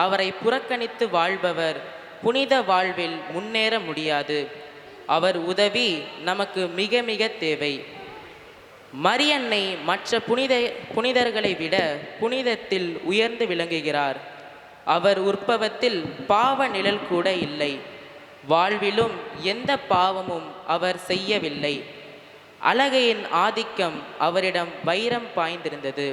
அவரை புறக்கணித்து வாழ்பவர் புனித வாழ்வில் முன்னேற முடியாது. அவர் உதவி நமக்கு மிக மிக தேவை. மரியன்னை மற்ற புனிதர்களை விட புனிதத்தில் உயர்ந்து விளங்குகிறார். அவர் உற்பவத்தில் பாவ நிழல் கூட இல்லை. வாழ்விலும் எந்த பாவமும் அவர் செய்யவில்லை. அழகையின் ஆதிக்கம் அவரிடம் வைரம் பாய்ந்திருந்தது.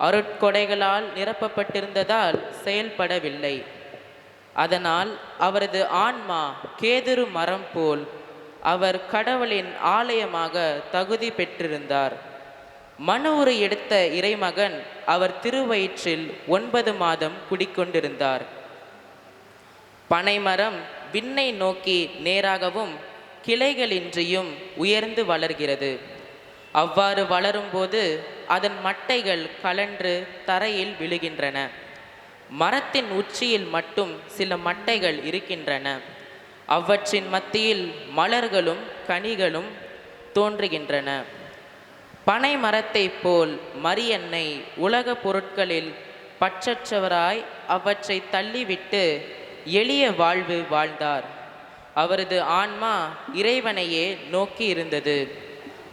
அருட்கொடைகளால் நிரப்பப்பட்டிருந்ததால் செயல்படவில்லை. அதனால் அவரது ஆன்மா கேதுரு மரம் போல் அவர் கடவுளின் ஆலயமாக தகுதி பெற்றிருந்தார். மனு உரு எடுத்த இறைமகன் அவர் திருவயிற்றில் 9 மாதம் குடிக்கொண்டிருந்தார். பனைமரம் விண்ணை நோக்கி நேராகவும் கிளைகளின்றியும் உயர்ந்து வளர்கிறது. அவ்வாறு வளரும்போது அதன் மட்டைகள் கலன்று தரையில் விழுகின்றன. மரத்தின் உச்சியில் மட்டும் சில மட்டைகள் இருக்கின்றன. அவற்றின் மத்தியில் மலர்களும் கனிகளும் தோன்றுகின்றன. பனை மரத்தை போல் மரியன்னை உலக பொருட்களில் பற்றற்றவராய் அவற்றை தள்ளிவிட்டு எளிய வாழ்வு வாழ்ந்தார். அவரது ஆன்மா இறைவனையே நோக்கி இருந்தது.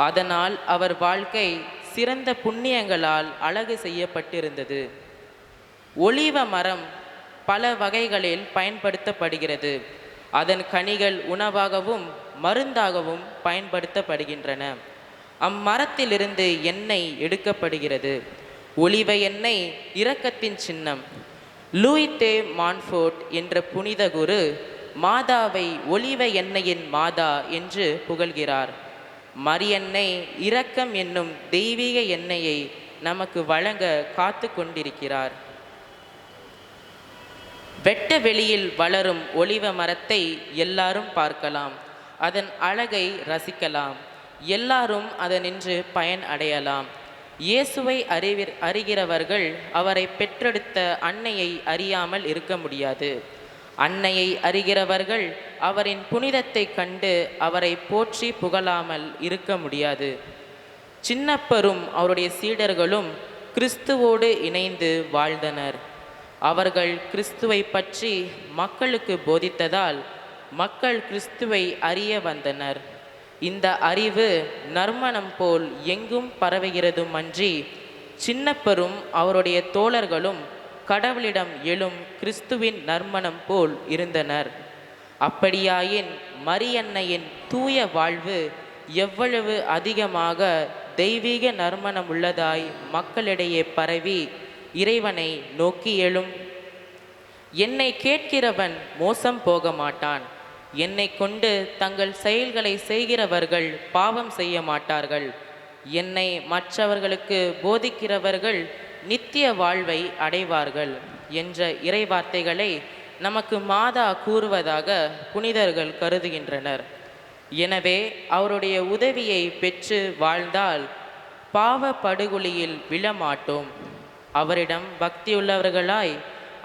அதனால் அவர் வாழ்க்கை சிறந்த புண்ணியங்களால் அழகு செய்யப்பட்டிருந்தது. ஒலிவ மரம் பல வகைகளில் பயன்படுத்தப்படுகிறது. அதன் கனிகள் உணவாகவும் மருந்தாகவும் பயன்படுத்தப்படுகின்றன. அம்மரத்திலிருந்து எண்ணெய் எடுக்கப்படுகிறது. ஒலிவ எண்ணெய் இரக்கத்தின் சின்னம். லூயிஸ் தே மான்ஃபோர்ட் என்ற புனித குரு மாதாவை ஒலிவ எண்ணெயின் மாதா என்று புகழ்கிறார். மரியன்னை இரக்கம் என்னும் தெய்வீக எண்ணெயை நமக்கு வழங்க காத்து கொண்டிருக்கிறார். வெட்ட வெளியில் வளரும் ஒலிவ மரத்தை எல்லாரும் பார்க்கலாம். அதன் அழகை ரசிக்கலாம். எல்லாரும் அதனின்று பயன் அடையலாம். இயேசுவை அறிகிறவர்கள் அவரை பெற்றெடுத்த அன்னையை அறியாமல் இருக்க முடியாது. அன்னையை அறிகிறவர்கள் அவரின் புனிதத்தை கண்டு அவரை போற்றி புகழாமல் இருக்க முடியாது. சின்னப்பரும் அவருடைய சீடர்களும் கிறிஸ்துவோடு இணைந்து வாழ்ந்தனர். அவர்கள் கிறிஸ்துவை பற்றி மக்களுக்கு போதித்ததால் மக்கள் கிறிஸ்துவை அறிய வந்தனர். இந்த அறிவு நறுமணம் போல் எங்கும் பரவுகிறதுமன்றி சின்னப்பரும் அவருடைய தோழர்களும் கடவுளிடம் எழும் கிறிஸ்துவின் நறுமணம் போல் இருந்தனர். அப்படியாயின் மரியன்னையின் தூய வாழ்வு எவ்வளவு அதிகமாக தெய்வீக நறுமணம் உள்ளதாய் மக்களிடையே பரவி இறைவனை நோக்கி எழும். என்னை கேட்கிறவன் மோசம் போக மாட்டான். என்னை கொண்டு தங்கள் செயல்களை செய்கிறவர்கள் பாவம் செய்ய மாட்டார்கள். என்னை மற்றவர்களுக்கு போதிக்கிறவர்கள் நித்திய வாழ்வை அடைவார்கள் என்ற இறைவார்த்தைகளை நமக்கு மாதா கூறுவதாக புனிதர்கள் கருதுகின்றனர். எனவே அவருடைய உதவியை பெற்று வாழ்ந்தால் பாவ படுகொலியில் விழமாட்டோம். அவரிடம் பக்தியுள்ளவர்களாய்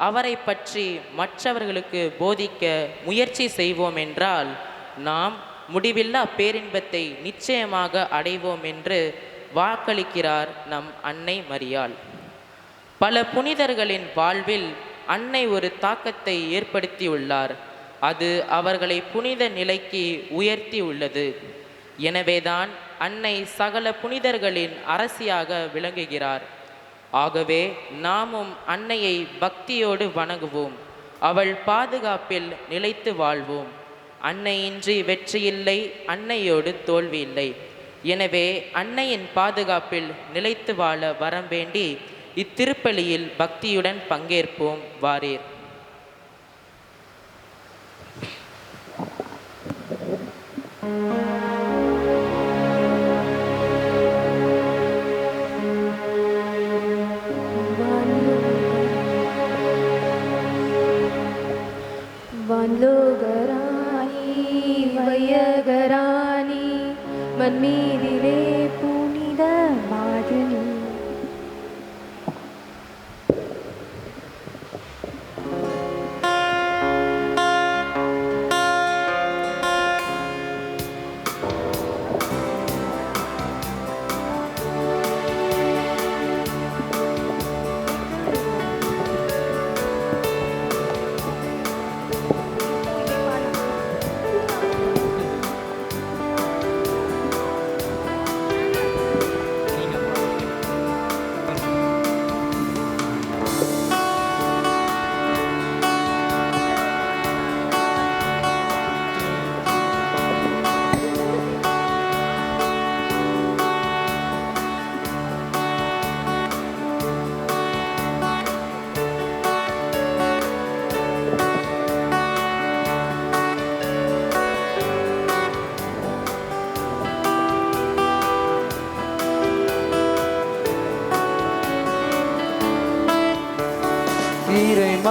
அவரை பற்றி மற்றவர்களுக்கு போதிக்க முயற்சி செய்வோம் என்றால் நாம் முடிவில்லா பேரின்பத்தை நிச்சயமாக அடைவோம் என்று வாக்களிக்கிறார் நம் அன்னை மரியாள். பல புனிதர்களின் வாழ்வில் அன்னை ஒரு தாக்கத்தை ஏற்படுத்தியுள்ளார். அது அவர்களை புனித நிலைக்கு உயர்த்தி உள்ளது. எனவேதான் அன்னை சகல புனிதர்களின் அரசியாக விளங்குகிறார். ஆகவே நாமும் அன்னையை பக்தியோடு வணங்குவோம். அவள் பாதுகாப்பில் நிலைத்து வாழ்வோம். அன்னையின்றி வெற்றியில்லை, அன்னையோடு தோல்வி இல்லை. எனவே அன்னையின் பாதுகாப்பில் நிலைத்து வாழ வரம் வேண்டி இத்திருப்பலியில் பக்தியுடன் பங்கேற்போம். வாரீர். வான்லோகராணி வையகராணி மண்மீதிலே புனித மாதிரி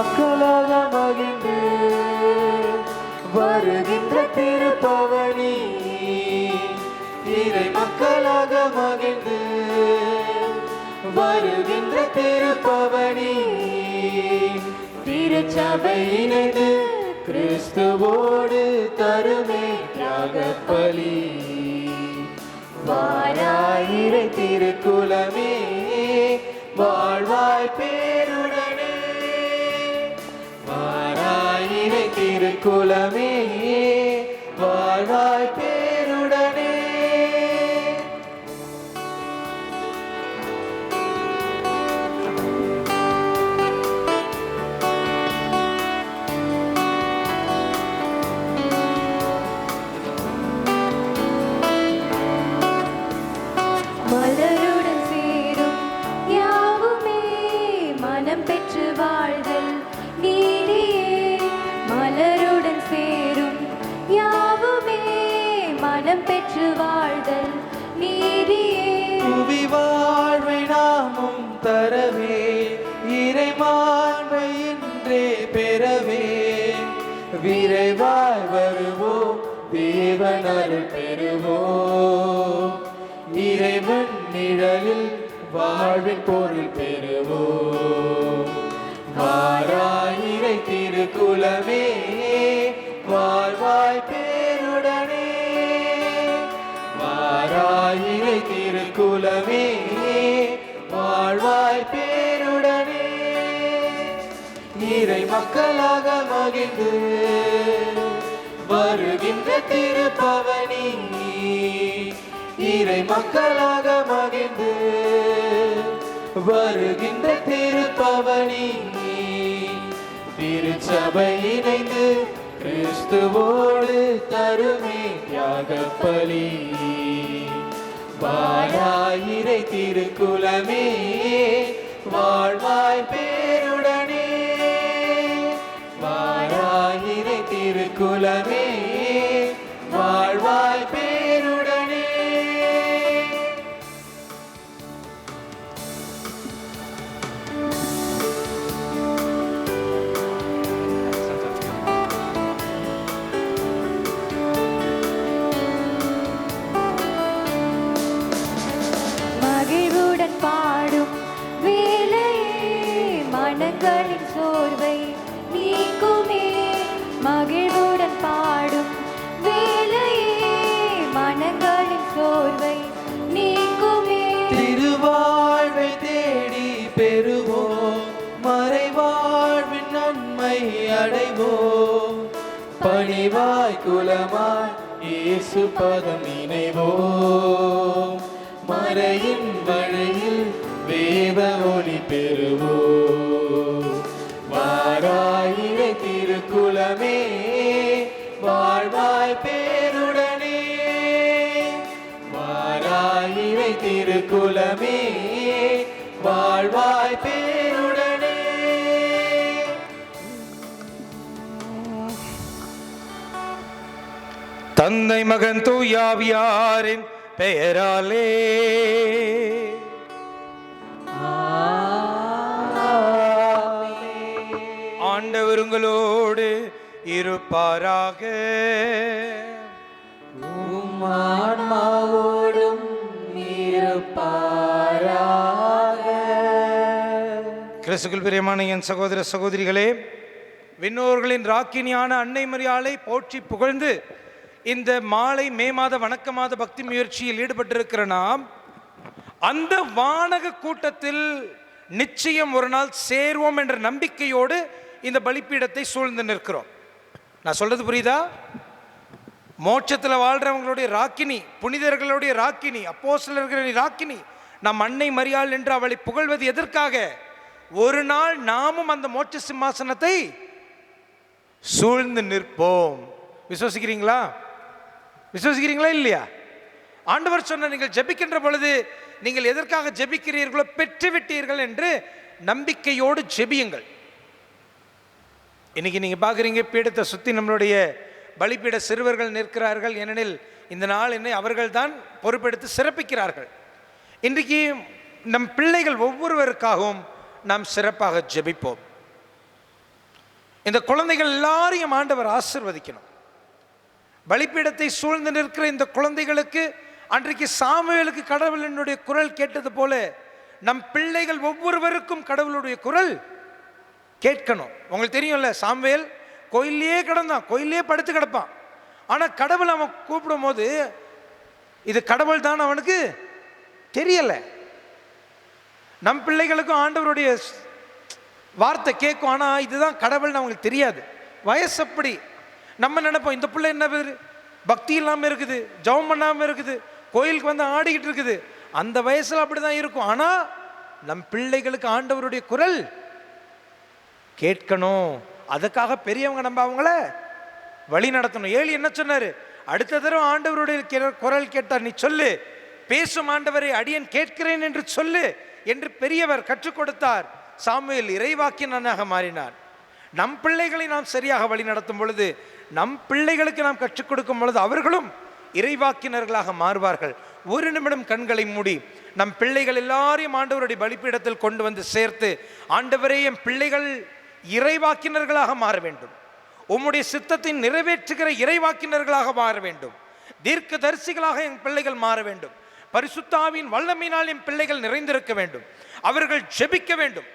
மக்களாக மகிழ்ந்து வருகின்ற திருப்பவனி, இறை மக்களாக மகிழ்ந்து வருகின்ற திருப்பவனி, திருச்சபை இணைந்து கிறிஸ்துவோடு தருமே தியாக பலி. வாராயிரை திருக்குலமே வாழ்வாய் பேருடனே, வாராயிரை திருக்குலமே வாழ்வாய் பேருடனே. மலருடன் சேரும் யாவுமே மனம் பெற்று வாழ்தல் நீதியே. மலருடன் சேரும் யாவுமே மனம் பெற்று வாழ்தல் நீதியே. புவி வாழ்வை நாமும் தரவே, இறை மாண்பை இன்றே பெறவே, விரைவாய் வருவோம் தேவன் அருள் பெறுவோம், இறைவன் நிழலில் வாழ்வின் பொருள் பெறுவோம். வாராயிரை திருக்குலமே வாழ்வாய் பேருடனே, வாராயிரை திருக்குலமே வாழ்வாய் பேருடனே, இறை மக்களாக மகிழ்ந்து வருகின்ற திருப்பவனி, இறை மக்களாக மகிழ்ந்து வருகின்ற திருப்பவனி, திருச்சபை இணைந்து கிறிஸ்துவோடு தருமே தியாக பலி. வாராயிரை திருக்குலமே வாழ்வாய் பேருடனே, வாராயிரை திருக்குலமே வாழ்வாய் பேருடனே. மகிழ்வுடன் பாடும் வேளையே மனங்களின் சோர்வை நீக்குமே. மகிழ்வுடன் பாடும் வேளையே மனங்களின் சோர்வை நீக்குமே. திருவாழ்வை தேடி பெறுவோம், மறைவாழ்வின் நன்மை அடைவோம், பணிவாய் குலமாய் இயேசு பதம் இணைவோம், மறையின் வழியில் வேத ஒளி பெறுவோம். வாராயிரை திருக்குலமே வாழ்வாய் பேருடனே, வாராயிரை திருக்குலமே வாழ்வாய் பேருடனே. தந்தை மகன் தூயாவியாரின் பெயராலே ஆண்டவர் உங்களோடு இருப்பாராக. உம் ஆன்மாவோடும் இருப்பாராக. கிறிஸ்துவுக்குள் பிரியமான என் சகோதர சகோதரிகளே, விண்ணோர்களின் ராக்கினியான அன்னை மரியாளை போற்றி புகழ்ந்து இந்த மாலை மே மாத வணக்க மாத பக்தி முயற்சியில் ஈடுபட்டிருக்கிற நாம் அந்த வானக கூட்டத்தில் நிச்சயம் ஒரு நாள் சேர்வோம் என்ற நம்பிக்கையோடு இந்த பலிப்பீடத்தை சூழ்ந்து நிற்கிறோம். நான் சொல்றது புரியுதா? மோட்சத்தில் வாழ்றவங்களுடைய ராக்கினி, புனிதர்களுடைய ராக்கினி, அப்போஸ்தலர்களுடைய ராக்கினி நம் அன்னை மரியாள் என்று அவளை புகழ்வது எதற்காக? ஒரு நாள் நாமும் அந்த மோட்ச சிம்மாசனத்தை சூழ்ந்து நிற்போம். விசுவசிக்கிறீங்களா? விசுவசிக்கிறீங்களா இல்லையா? ஆண்டவர் சொன்ன, நீங்கள் ஜெபிக்கின்ற பொழுது நீங்கள் எதற்காக ஜெபிக்கிறீர்களோ பெற்றுவிட்டீர்கள் என்று நம்பிக்கையோடு ஜெபியுங்கள். இன்னைக்கு நீங்க பார்க்குறீங்க, பீடத்தை சுற்றி நம்மளுடைய பலிப்பீட சிறுவர்கள் நிற்கிறார்கள். ஏனெனில் இந்த நாள் என்னை அவர்கள் தான் பொறுப்பெடுத்து சிறப்பிக்கிறார்கள். இன்றைக்கு நம் பிள்ளைகள் ஒவ்வொருவருக்காகவும் நாம் சிறப்பாக ஜெபிப்போம். இந்த குழந்தைகள் எல்லாரையும் ஆண்டவர் ஆசீர்வதிக்கணும். பலிபீடத்தை சூழ்ந்து நிற்கிற இந்த குழந்தைகளுக்கு அன்றைக்கு சாமுவேலுக்கு கடவுளினுடைய குரல் கேட்டது போல நம் பிள்ளைகள் ஒவ்வொருவருக்கும் கடவுளுடைய குரல் கேட்கணும். உங்களுக்கு தெரியும்ல, சாமுவேல் கோயிலே கிடந்தான், கோயிலே படுத்து கிடப்பான். ஆனால் கடவுள் அவன் கூப்பிடும் போது இது கடவுள் தான் அவனுக்கு தெரியலை. நம் பிள்ளைகளுக்கும் ஆண்டவருடைய வார்த்தை கேட்கும், ஆனால் இதுதான் கடவுள்னு அவங்களுக்கு தெரியாது. வயசப்படி நம்ம நினைப்போம், இந்த பிள்ளை என்ன பக்தி இல்லாமல் இருக்குது, ஜெபம் பண்ணாமல் இருக்குது, கோயிலுக்கு வந்து ஆடிக்கிட்டு இருக்குது. அந்த வயசில் அப்படி தான் இருக்கும். ஆனால் நம் பிள்ளைகளுக்கு ஆண்டவருடைய குரல் கேட்கணும். அதுக்காக பெரியவங்க நம்ம அவங்கள வழி நடத்தணும். ஏலி என்ன சொன்னார்? அடுத்த தடவை ஆண்டவருடைய குரல் கேட்டார், நீ சொல்லு, பேசும் ஆண்டவரை அடியேன் கேட்கிறேன் என்று சொல்லு என்று பெரியவர் கற்றுக் கொடுத்தார். சாமுவேல் இறைவாக்கினனாக மாறினார். நம் பிள்ளைகளை நாம் சரியாக வழி நடத்தும் பொழுது, நம் பிள்ளைகளுக்கு நாம் கற்றுக் கொடுக்கும் பொழுது அவர்களும் இறைவாக்கினர்களாக மாறுவார்கள். ஒரு நிமிடம் கண்களை மூடி நம் பிள்ளைகள் எல்லாரையும் ஆண்டவருடைய பலிபீடத்தில் கொண்டு வந்து சேர்த்து, ஆண்டவரே என் பிள்ளைகள் இறைவாக்கினர்களாக மாற வேண்டும், உம்முடைய சித்தத்தை நிறைவேற்றுகிற இறைவாக்கினர்களாக மாற வேண்டும், தீர்க்க தரிசிகளாக என் பிள்ளைகள் மாற வேண்டும், பரிசுத்தாவின் வல்லமையினால் என் பிள்ளைகள் நிறைந்திருக்க வேண்டும், அவர்கள் ஜெபிக்க வேண்டும்,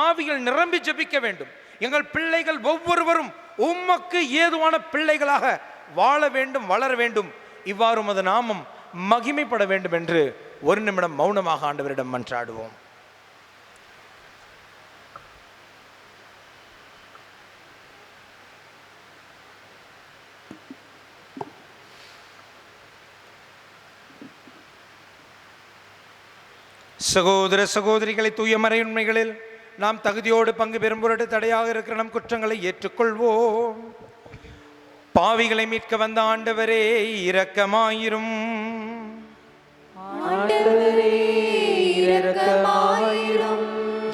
ஆவிகள் நிரம்பி ஜெபிக்க வேண்டும். எங்கள் பிள்ளைகள் ஒவ்வொருவரும் உமக்கு ஏதுவான பிள்ளைகளாக வாழ வேண்டும், வளர வேண்டும். இவ்வாறு உமது நாமம் மகிமைப்பட வேண்டும் என்று ஒரு நிமிடம் மௌனமாக ஆண்டவரிடம் மன்றாடுவோம். சகோதர சகோதரிகளை, தூய மறை உண்மைகளில் நாம் தகுதியோடு பங்கு பெறும் பொருட்டு தடையாக இருக்கிற நம் குற்றங்களை ஏற்றுக்கொள்வோம். பாவிகளை மீட்க வந்த ஆண்டவரே இரக்கமாயிரும்.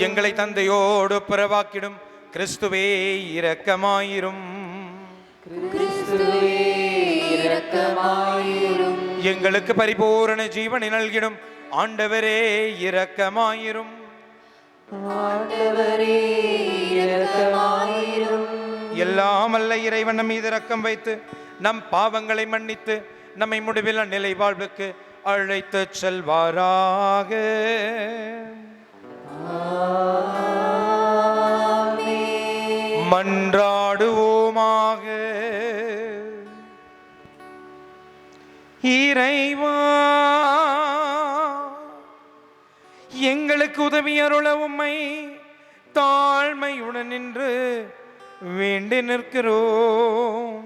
எங்களை தந்தையோடு பிறவாக்கிடும் கிறிஸ்துவே இரக்கமாயிரும். எங்களுக்கு பரிபூரண ஜீவனை நல்கிடும் ஆண்டவரே இரக்கமாயிரும். எல்லாம் அல்ல இறைவன் நம் மீது இரக்கம் வைத்து நம் பாவங்களை மன்னித்து நம்மை முடிவில் நிலை வாழ்வுக்கு அழைத்து செல்வாராக. மன்றாடுவோமாக. இறைவா, எங்களுக்கு உதவி அருள உம்மை தாழ்மையுடன் நின்று வேண்டி நிற்கிறோம்.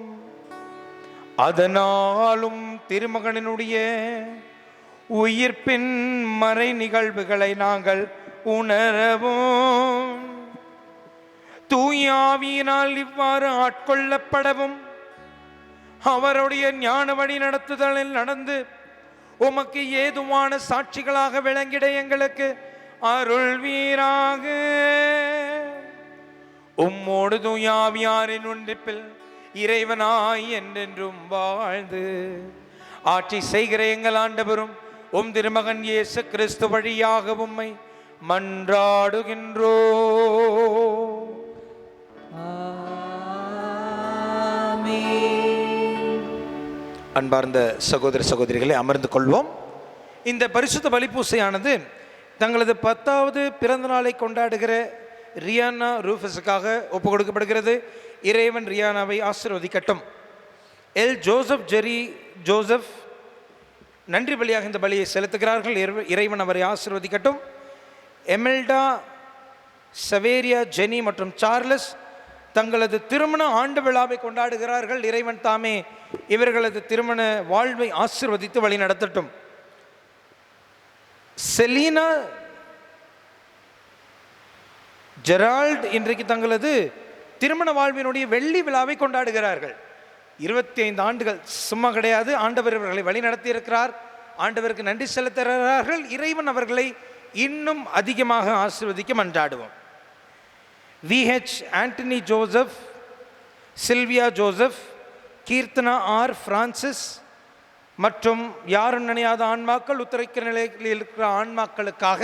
அதனாலும் திருமகனினுடைய உயிர்ப்பின் மறை நிகழ்வுகளை நாங்கள் உணரவும், தூயாவியினால் இவ்வாறு ஆட்கொள்ளப்படவும், அவருடைய ஞான வழி நடத்துதலில் நடந்து உமக்கு ஏதுவான சாட்சிகளாக விளங்கிட எங்களுக்கு அருள்வீராக. உம்மோடு தூயாவியாரின் ஒன்றிப்பில் இறைவனாய் என்றென்றும் வாழ்ந்து ஆட்சி செய்கிற எங்கள் ஆண்டவரும் உம் திருமகன் இயேசு கிறிஸ்து வழியாக உம்மை மன்றாடுகின்றோ. அன்பார்ந்த சகோதர சகோதரிகளை, அமர்ந்து கொள்வோம். இந்த பரிசுத்த பலிப்பூசையானது தங்களது 10வது பிறந்த நாளை கொண்டாடுகிற ரியானா ரூஃபஸுக்காக ஒப்பு கொடுக்கப்படுகிறது. இறைவன் ரியானாவை ஆசீர்வதிக்கட்டும். எல் ஜோசப் ஜெரி ஜோசப் நன்றி பலியாக இந்த பலியை செலுத்துகிறார்கள். இறைவன் அவரை ஆசீர்வதிக்கட்டும். எமெல்டா, சவேரியா, ஜெனி மற்றும் சார்லஸ் தங்களது திருமண ஆண்டு விழாவை கொண்டாடுகிறார்கள். இறைவன் தாமே இவர்களது திருமண வாழ்வை ஆசீர்வதித்து வழி நடத்தட்டும். செலீனா, ஜெரால்ட் இன்றைக்கு தங்களது திருமண வாழ்வினுடைய வெள்ளி விழாவை கொண்டாடுகிறார்கள். 25 ஆண்டுகள் சும்மா கிடையாது. ஆண்டவர் இவர்களை வழி நடத்தி இருக்கிறார். ஆண்டவருக்கு நன்றி செலுத்துகிறார்கள். இறைவன் அவர்களை இன்னும் அதிகமாக ஆசீர்வதிக்க மன்றாடுவோம். VH Antony Joseph, Sylvia Joseph, Keerthana R Francis மற்றும் யாரும் நினையாத ஆன்மாக்கள், உத்தரைக்க நிலையில் இருக்கிற ஆன்மாக்களுக்காக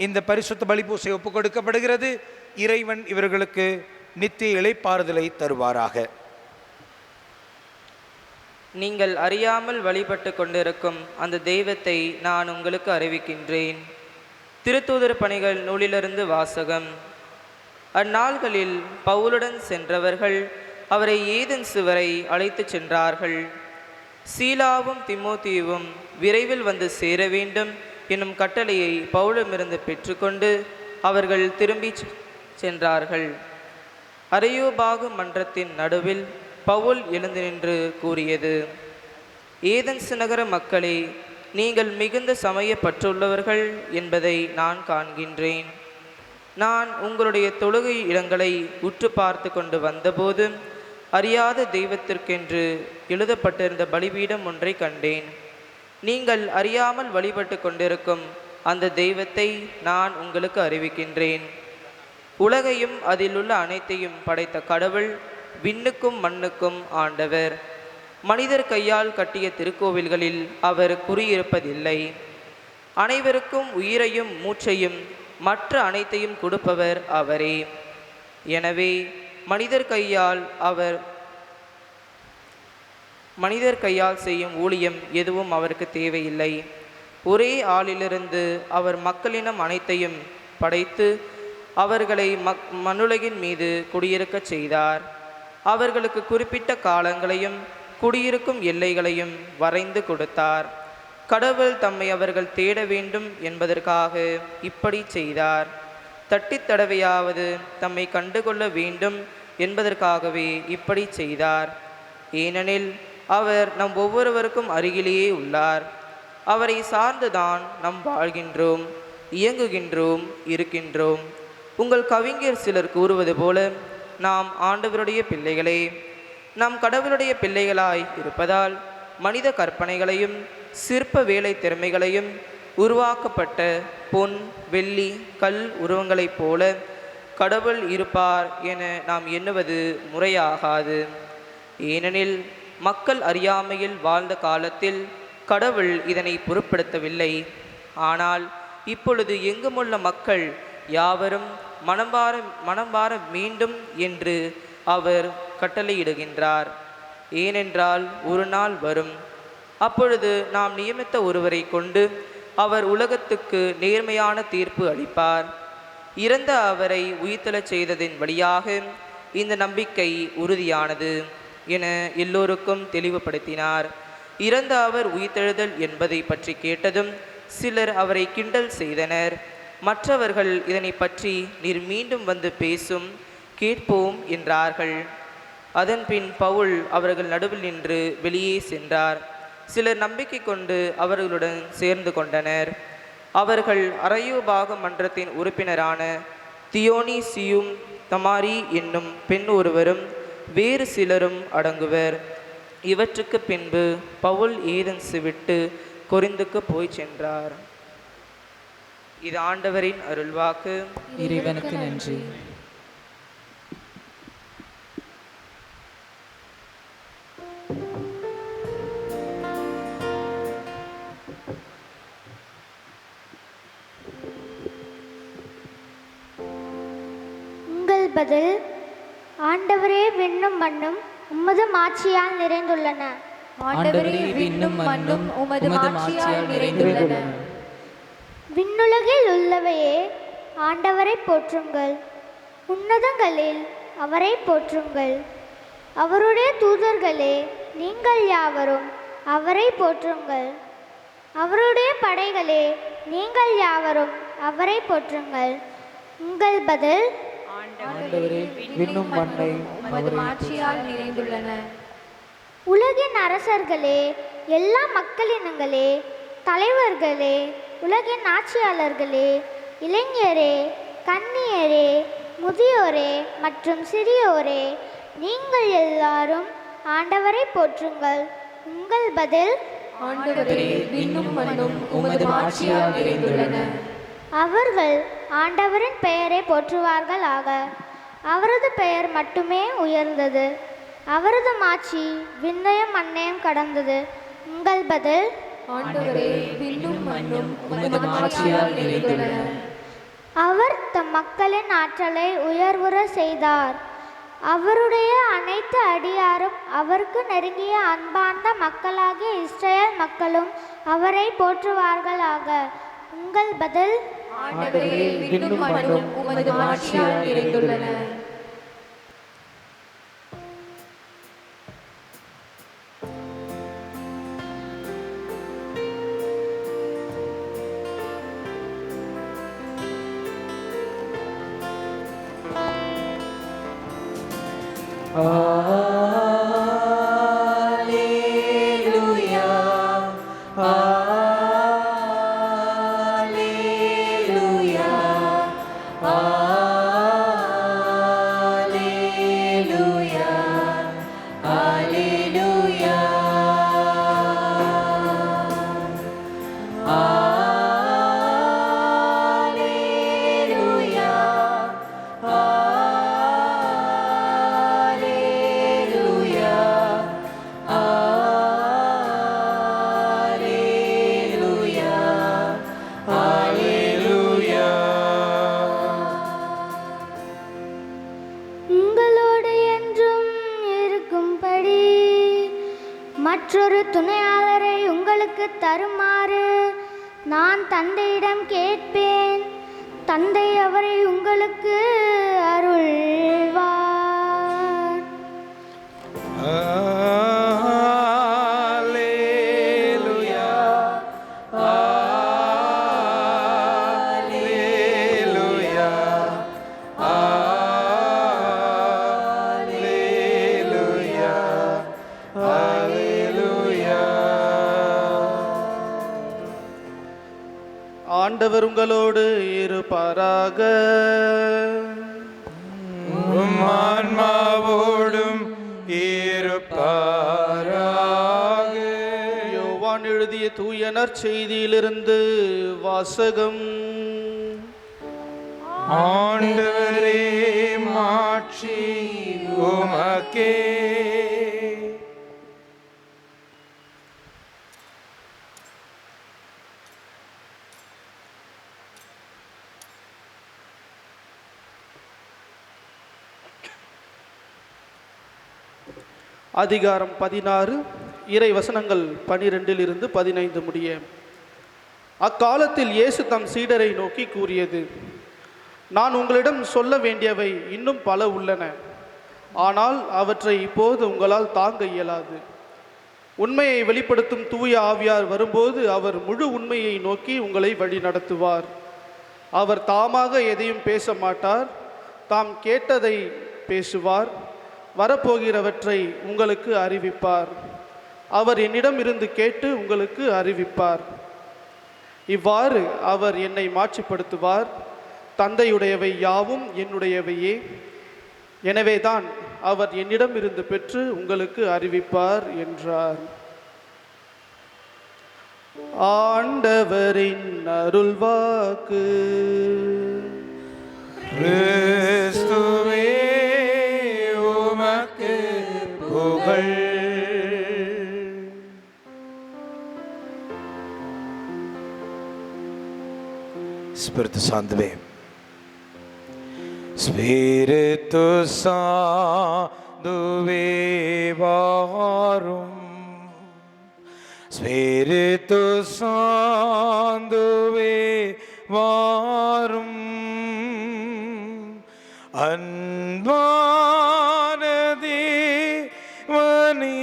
இந்த பரிசுத்த பலிப்பூசை ஒப்புக் கொடுக்கப்படுகிறது. இறைவன் இவர்களுக்கு நித்திய இளைப்பாறுதலை தருவாராக. நீங்கள் அறியாமல் வழிபட்டு கொண்டிருக்கும் அந்த தெய்வத்தை நான் உங்களுக்கு அறிவிக்கின்றேன். திருத்தூதர் பணிகள் நூலிலிருந்து வாசகம். அந்நாள்களில் பவுலுடன் சென்றவர்கள் அவரை ஏதென்சு வரை அழைத்துச் சென்றார்கள். சீலாவும் திமோத்தேயுவும் விரைவில் வந்து சேர வேண்டும் என்னும் கட்டளையை பவுலிடமிருந்து பெற்றுக்கொண்டு அவர்கள் திரும்பி சென்றார்கள். அரியோபாகு மன்றத்தின் நடுவில் பவுல் எழுந்து நின்று கூறியது: ஏதென்சு நகர மக்களே, நீங்கள் மிகுந்த சமய பற்றுள்ளவர்கள் என்பதை நான் காண்கின்றேன். நான் உங்களுடைய தொழுகை இடங்களை உற்று பார்த்து கொண்டு வந்தபோது அறியாத தெய்வத்திற்கென்று எழுதப்பட்டிருந்த பலிபீடம் ஒன்றை கண்டேன். நீங்கள் அறியாமல் வழிபட்டு கொண்டிருக்கும் அந்த தெய்வத்தை நான் உங்களுக்கு அறிவிக்கின்றேன். உலகையும் அதிலுள்ள அனைத்தையும் படைத்த கடவுள் விண்ணுக்கும் மண்ணுக்கும் ஆண்டவர். மனிதர் கையால் கட்டிய திருக்கோவில்களில் அவர் குடியிருப்பதில்லை. அனைவருக்கும் உயிரையும் மூச்சையும் மற்ற அனைத்தையும் கொடுப்பவர் அவரே. எனவே மனிதர் கையால் செய்யும் ஊழியம் எதுவும் அவருக்கு தேவையில்லை. ஒரே ஆளிலிருந்து அவர் மக்களினம் அனைத்தையும் படைத்து அவர்களை மண்ணுலகின் மீது குடியிருக்கச் செய்தார். அவர்களுக்கு குறிப்பிட்ட காலங்களையும் குடியிருக்கும் எல்லைகளையும் வரைந்து கொடுத்தார். கடவுள் தம்மை அவர்கள் தேட வேண்டும் என்பதற்காக இப்படி செய்தார். தட்டித் தடவையாவது தம்மை கண்டுகொள்ள வேண்டும் என்பதற்காகவே இப்படி செய்தார். ஏனெனில் அவர் நம் ஒவ்வொருவருக்கும் அருகிலேயே உள்ளார். அவரை சார்ந்துதான் நாம் வாழ்கின்றோம், இயங்குகின்றோம், இருக்கின்றோம். உங்கள் கவிஞர் சிலர் கூறுவது போல நாம் ஆண்டவருடைய பிள்ளைகளே. நாம் கடவுளுடைய பிள்ளைகளாய் இருப்பதால் மனித கற்பனைகளையும் சிற்ப வேலை திறமைகளையும் உருவாக்கப்பட்ட பொன், வெள்ளி, கல் உருவங்களைப் போல கடவுள் இருப்பார் என நாம் எண்ணுவது முறையாகாது. ஏனெனில் மக்கள் அறியாமையில் வாழ்ந்த காலத்தில் கடவுள் இதனை பொருட்படுத்தவில்லை. ஆனால் இப்பொழுது எங்குமுள்ள மக்கள் யாவரும் மனம்பார மீண்டும் என்று அவர் கட்டளையிடுகின்றார். ஏனென்றால் ஒரு நாள் வரும், அப்பொழுது நாம் நியமித்த ஒருவரை கொண்டு அவர் உலகத்துக்கு நேர்மையான தீர்ப்பு அளிப்பார். இறந்த அவரை உயிர்த்தெழச் செய்ததின் வழியாக இந்த நம்பிக்கை உறுதியானது என எல்லோருக்கும் தெளிவுபடுத்தினார். இறந்த அவர் உயிர்த்தெழுதல் என்பதை பற்றி கேட்டதும் சிலர் அவரை கிண்டல் செய்தனர். மற்றவர்கள் இதனை பற்றி நீர் மீண்டும் வந்து பேசும், கேட்போம் என்றார்கள். அதன்பின் பவுல் அவர்கள் நடுவில் நின்று வெளியே சென்றார். சிலர் நம்பிக்கை கொண்டு அவர்களுடன் சேர்ந்து கொண்டனர். அவர்கள் அரையோபாக மன்றத்தின் உறுப்பினரான தியோனிசியும் தமாரி என்னும் பெண் ஒருவரும் வேறு சிலரும் அடங்குவர். இவற்றுக்கு பின்பு பவுல் ஏதென்சு விட்டு கொரிந்துக்கு போய் சென்றார். இது ஆண்டவரின் அருள்வாக்கு. இறைவனுக்கு நன்றி. உங்கள் பதில்: ஆண்டவரே, விண்ணும் மண்ணும் உமது மாட்சியால் நிறைந்துள்ளன. ஆண்டவரே, விண்ணும் மண்ணும் உமது மாட்சியால் நிறைந்துள்ளன. விண்ணுலகில் உள்ளவையே ஆண்டவரை போற்றுங்கள், உன்னதங்களில் அவரை போற்றுங்கள். அவருடைய தூதர்களே, நீங்கள் யாவரும் அவரை போற்றுங்கள். அவருடைய படைகளே, நீங்கள் யாவரும் அவரை போற்றுங்கள். உங்கள் பதில்: ஆண்டவரே, விண்ணும் மண்ணை உமது மாட்சியால் நிறைந்துள்ளன. உலகின் அரசர்களே, எல்லா மக்களினங்களே, தலைவர்களே, உலகின் ஆட்சியாளர்களே, இளைஞரே, கன்னியரே, முதியோரே மற்றும் சிறியோரே, நீங்கள் எல்லாரும் ஆண்டவரை போற்றுங்கள். உங்கள் பதில்: ஆண்டவரே, விண்ணும் மண்ணும் உமது மாட்சியால் நிறைந்துள்ளன. அவர்கள் ஆண்டவரின் பெயரை போற்றுவார்களாக. அவரது பெயர் மட்டுமே உயர்ந்தது. அவரது மாட்சி விண்ணையும் மண்ணையும் கடந்தது. உங்கள் பதில்: ஆண்டவரே, விண்ணும் மண்ணும் உமது மாட்சியால் நிறைந்துள்ளன. அவர் தம் மக்களின் ஆற்றலை உயர்வுற செய்தார். அவருடைய அனைத்து அடியாரும் அவருக்கு நெருங்கிய அன்பார்ந்த மக்களாகிய இஸ்ரேல் மக்களும் அவரை போற்றுவார்களாக. உங்கள் பதில்? ஆண்டவரே, விண்ணும் மண்ணும் உமது மாட்சியால் நிறைந்துள்ளன. Alleluia, Alleluia, Alleluia, Alleluia, Alleluia, Alleluia, Alleluia, Alleluia. உங்களோடு என்றும் இருக்கும்படி மற்றொரு துணையாளரை உங்களுக்கு தருமாறு நான் தந்தையிடம் கேட்பேன். தந்தை அவரை உங்களுக்கு அருள்வார். Alleluia, Alleluia, Alleluia, Alleluia. ஆண்டவர் உங்களோடு இருப்பாராக. உம் ஆன்மாவோடும் இருப்பாராக. யோவான் எழுதிய தூய நற்செய்தியிலிருந்து வாசகம். ஆண்டவரே, மாட்சி உமக்கே. அதிகாரம் 16, இறை வசனங்கள் 12 15 முடிய. அக்காலத்தில் இயேசு தம் சீடரை நோக்கி கூறியது: நான் உங்களிடம் சொல்ல வேண்டியவை இன்னும் பல உள்ளன, ஆனால் அவற்றை இப்போது உங்களால் தாங்க இயலாது. உண்மையை வெளிப்படுத்தும் தூய ஆவியார் வரும்போது அவர் முழு உண்மையை நோக்கி உங்களை வழி நடத்துவார். அவர் தாமாக எதையும் பேச மாட்டார், தாம் கேட்டதை பேசுவார். வரப்போகிறவற்றை உங்களுக்கு அறிவிப்பார். அவர் என்னிடம் இருந்து கேட்டு உங்களுக்கு அறிவிப்பார். இவ்வாறு அவர் என்னை மாட்சிப்படுத்துவார். தந்தையுடையவை யாவும் என்னுடையவையே. எனவேதான் அவர் என்னிடம் இருந்து பெற்று உங்களுக்கு அறிவிப்பார் என்றார். ஆண்டவரின் அருள்வாக்கு. கிறிஸ்துவே, உமக்கு புகழ். Spirito Santo vem. Spirito Santo varum. Spirito Santo varum. அன்பான தேவனே,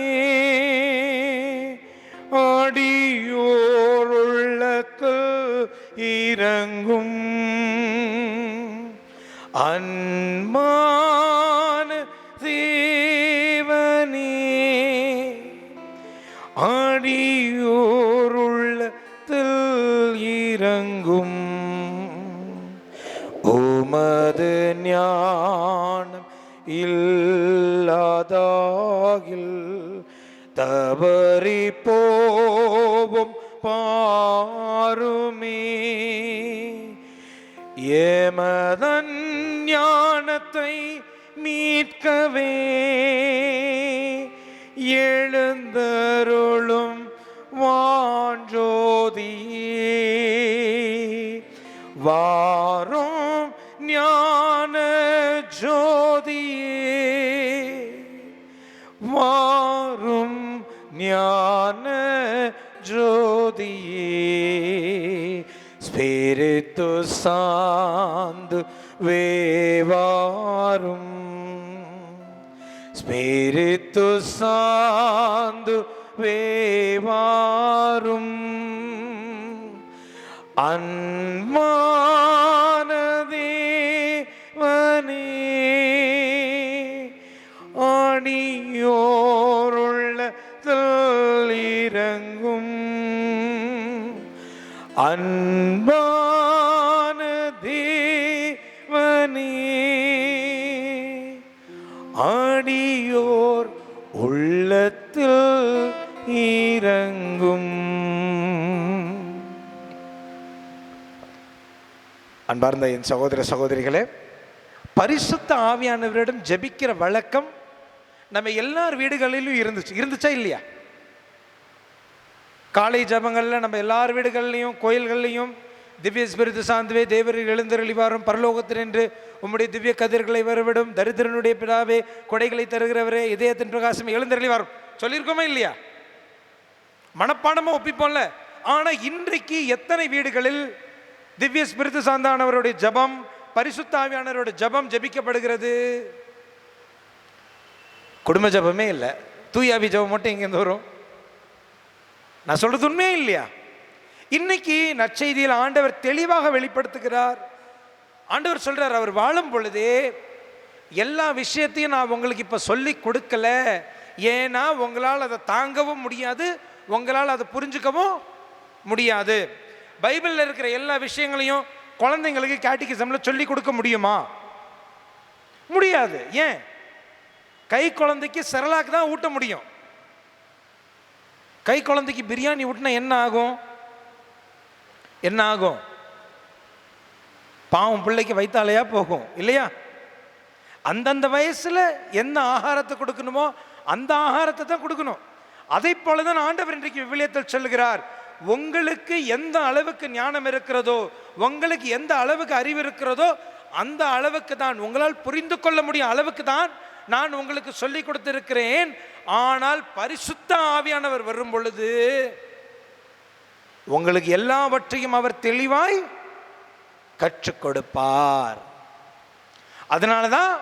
அடியோர் உள்ளத்தில் இறங்கும். அன்பான தேவனே, அடியோர் உள்ளத்தில் இறங்கும். உமது ஞானம் இல்லாதாகில் தவறி போவும் பாருமே. எமதன் ஞானத்தை மீட்கவே எழுந்தருளும் வாஞ்சோதியே. வாரும் ஞான ஜோதியே, ஞான ஜோதியே ஸ்பிரித்து சாந்து வேவாரும் ஸ்பிரித்து சாந்து வேவாரும் அன்பான தேவனே ஆடியோருள்ளத்தில் இறங்கும் அன்பான தேவனே ஆடியோர் உள்ளத்தில் இறங்கும். அன்பார்ந்த என் சகோதர சகோதரிகளே, பரிசுத்த ஆவியானவரிடம் ஜெபிக்கிற வழக்கம் நம்ம எல்லார் வீடுகளிலும் இருந்துச்சா இல்லையா? காலை ஜபங்களில் நம்ம எல்லார் வீடுகள்லையும் கோயில்கள்லையும் திவ்ய ஸ்பிரித்து சாந்துவே தேவரில் எழுந்தருளிவாரும் பரலோகத்தினின்று உம்முடைய திவ்ய கதிர்களை வரவிடும் தரித்திரனுடைய பிதாவே கொடைகளை தருகிறவரே இதயத்தின் பிரகாசம் எழுந்தருளிவாரும் சொல்லியிருக்கோமா இல்லையா? மனப்பாடமாக ஒப்பிப்போம்ல. ஆனால் இன்றைக்கு எத்தனை வீடுகளில் திவ்ய ஸ்பிரித்து சாந்தானவருடைய ஜபம், பரிசுத்த ஆவியானவருடைய ஜபம் ஜபிக்கப்படுகிறது? குடும்ப ஜபமே இல்லை, தூயாவி ஜபம் மட்டும் எங்கேருந்து வரும்? நான் சொல்றது உண்மையே இல்லையா? இன்னைக்கு நற்செய்தியில் ஆண்டவர் தெளிவாக வெளிப்படுத்துகிறார். ஆண்டவர் சொல்றார், அவர் வாழும் பொழுதே எல்லா விஷயத்தையும் நான் உங்களுக்கு இப்போ சொல்லி கொடுக்கல, ஏன்னா உங்களால் அதை தாங்கவும் முடியாது, உங்களால் அதை புரிஞ்சுக்கவும் முடியாது. பைபிளில் இருக்கிற எல்லா விஷயங்களையும் குழந்தைங்களுக்கு கேட்டிகிசம்ல சொல்லி கொடுக்க முடியுமா? முடியாது. ஏன்? கை குழந்தைக்கு செரலாக்கு தான் ஊட்ட முடியும். கை குழந்தைக்கு பிரியாணி ஊட்டினா என்ன ஆகும்? என்ன ஆகும்? பாவம் பிள்ளைக்கு வைத்தாலையா போகும் இல்லையா? அந்தந்த வயசுல என்ன ஆகாரத்தை கொடுக்கணுமோ அந்த ஆகாரத்தை தான் கொடுக்கணும். அதை போலதான் ஆண்டவர் இன்றைக்கு விவிலியத்தில் சொல்லுகிறார், உங்களுக்கு எந்த அளவுக்கு ஞானம் இருக்கிறதோ, உங்களுக்கு எந்த அளவுக்கு அறிவு இருக்கிறதோ அந்த அளவுக்கு தான், உங்களால் புரிந்து கொள்ள முடியும் அளவுக்கு தான் நான் உங்களுக்கு சொல்லி கொடுத்திருக்கிறேன். ஆனால் பரிசுத்த ஆவியானவர் வரும் பொழுது உங்களுக்கு எல்லாவற்றையும் அவர் தெளிவாய் கற்றுக் கொடுப்பார். அதனாலதான்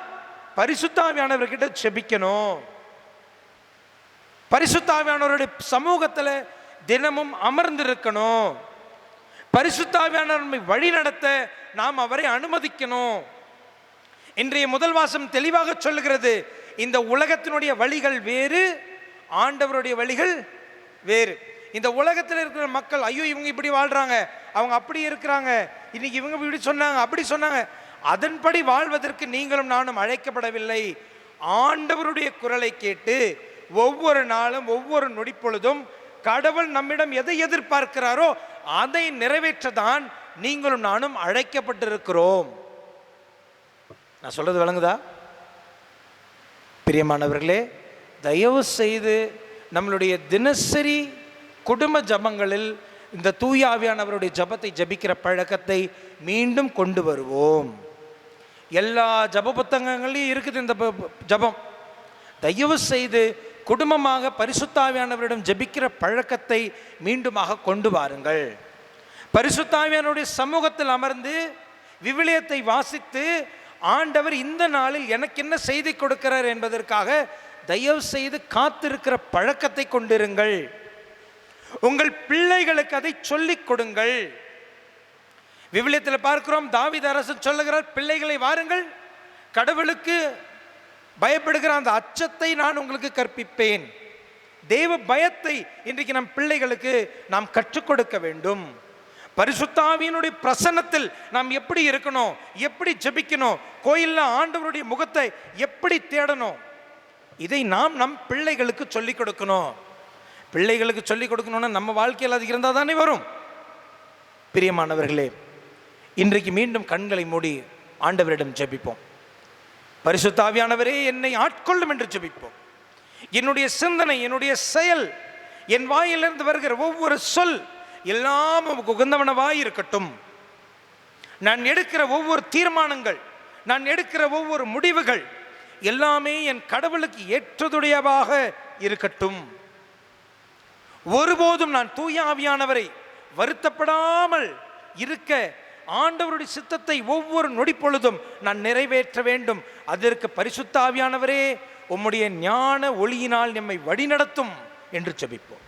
பரிசுத்த ஆவியானவர்கிட்ட செபிக்கணும். பரிசுத்த ஆவியானவருடைய சமூகத்தில் தினமும் அமர்ந்திருக்கணும். பரிசுத்த ஆவியானவர் வழி நடத்த நாம் அவரை அனுமதிக்கணும். இன்றைய முதல் வாசம் தெளிவாக சொல்லுகிறது, இந்த உலகத்தினுடைய வழிகள் வேறு, ஆண்டவருடைய வழிகள் வேறு. இந்த உலகத்தில் இருக்கிற மக்கள், ஐயோ இவங்க இப்படி வாழ்றாங்க, அவங்க அப்படி இருக்கிறாங்க, இன்னைக்கு இவங்க இப்படி சொன்னாங்க அப்படி சொன்னாங்க, அதன்படி வாழ்வதற்கு நீங்களும் நானும் அழைக்கப்படவில்லை. ஆண்டவருடைய குரலை கேட்டு ஒவ்வொரு நாளும் ஒவ்வொரு நொடிப்பொழுதும் கடவுள் நம்மிடம் எதை எதிர்பார்க்கிறாரோ அதை நிறைவேற்றதான் நீங்களும் நானும் அழைக்கப்பட்டிருக்கிறோம். நான் சொல்றது விளங்குதா? பிரியமானவர்களே, தயவு செய்து நம்மளுடைய தினசரி குடும்ப ஜபங்களில் இந்த தூய ஆவியானவருடைய ஜபத்தை ஜபிக்கிற பழக்கத்தை மீண்டும் கொண்டு வருவோம். எல்லா ஜப புத்தகங்களையும் இருக்குது இந்த ஜபம். தயவு செய்து குடும்பமாக பரிசுத்த ஆவியானவரிடம் ஜபிக்கிற பழக்கத்தை மீண்டுமாக கொண்டு வாருங்கள். பரிசுத்த ஆவியானவருடைய சமூகத்தில் அமர்ந்து விவிலியத்தை வாசித்து ஆண்டவர் இந்த நாளில் எனக்கு என்ன செய்தி கொடுக்கிறார் என்பதற்காக தயவு செய்து காத்திருக்கிற பழக்கத்தை கொண்டிருங்கள். உங்கள் பிள்ளைகளுக்கு அதை சொல்லிக் கொடுங்கள். விவிலியத்தில் பார்க்கிறோம், தாவீது அரசன் சொல்லுகிறார், பிள்ளைகளை வாருங்கள், கடவுளுக்கு பயப்படுகிற அந்த அச்சத்தை நான் உங்களுக்கு கற்பிப்பேன். தேவ பயத்தை இன்றைக்கு நம் பிள்ளைகளுக்கு நாம் கற்றுக் கொடுக்க வேண்டும். பரிசுத்த ஆவியினுடைய பிரசன்னத்தில் நாம் எப்படி இருக்கணும், எப்படி ஜெபிக்கணும், கோயிலில் ஆண்டவருடைய முகத்தை எப்படி தேடணும், இதை நாம் நம் பிள்ளைகளுக்கு சொல்லிக் கொடுக்கணும். பிள்ளைகளுக்கு சொல்லிக் கொடுக்கணும்னா நம்ம வாழ்க்கையில் அது இருந்தால் தானே வரும். பிரியமானவர்களே, இன்றைக்கு மீண்டும் கண்களை மூடி ஆண்டவரிடம் ஜெபிப்போம். பரிசுத்த ஆவியானவரே என்னை ஆட்கொள்ளும் என்று ஜெபிப்போம். என்னுடைய சிந்தனை, என்னுடைய செயல், என் வாயிலிருந்து வருகிற ஒவ்வொரு சொல் எல்லாம் உகந்தவனவாய் இருக்கட்டும். நான் எடுக்கிற ஒவ்வொரு தீர்மானங்கள், நான் எடுக்கிற ஒவ்வொரு முடிவுகள் எல்லாமே என் கடவுளுக்கு ஏற்றதுடையவாக இருக்கட்டும். ஒருபோதும் நான் தூய ஆவியானவரை வருத்தப்படாமல் இருக்க ஆண்டவருடைய சித்தத்தை ஒவ்வொரு நொடி பொழுதும் நான் நிறைவேற்ற வேண்டும். அதற்கு பரிசுத்த ஆவியானவரே உம்முடைய ஞான ஒளியினால் நம்மை வழிநடத்தும் என்று ஜெபிப்போம்.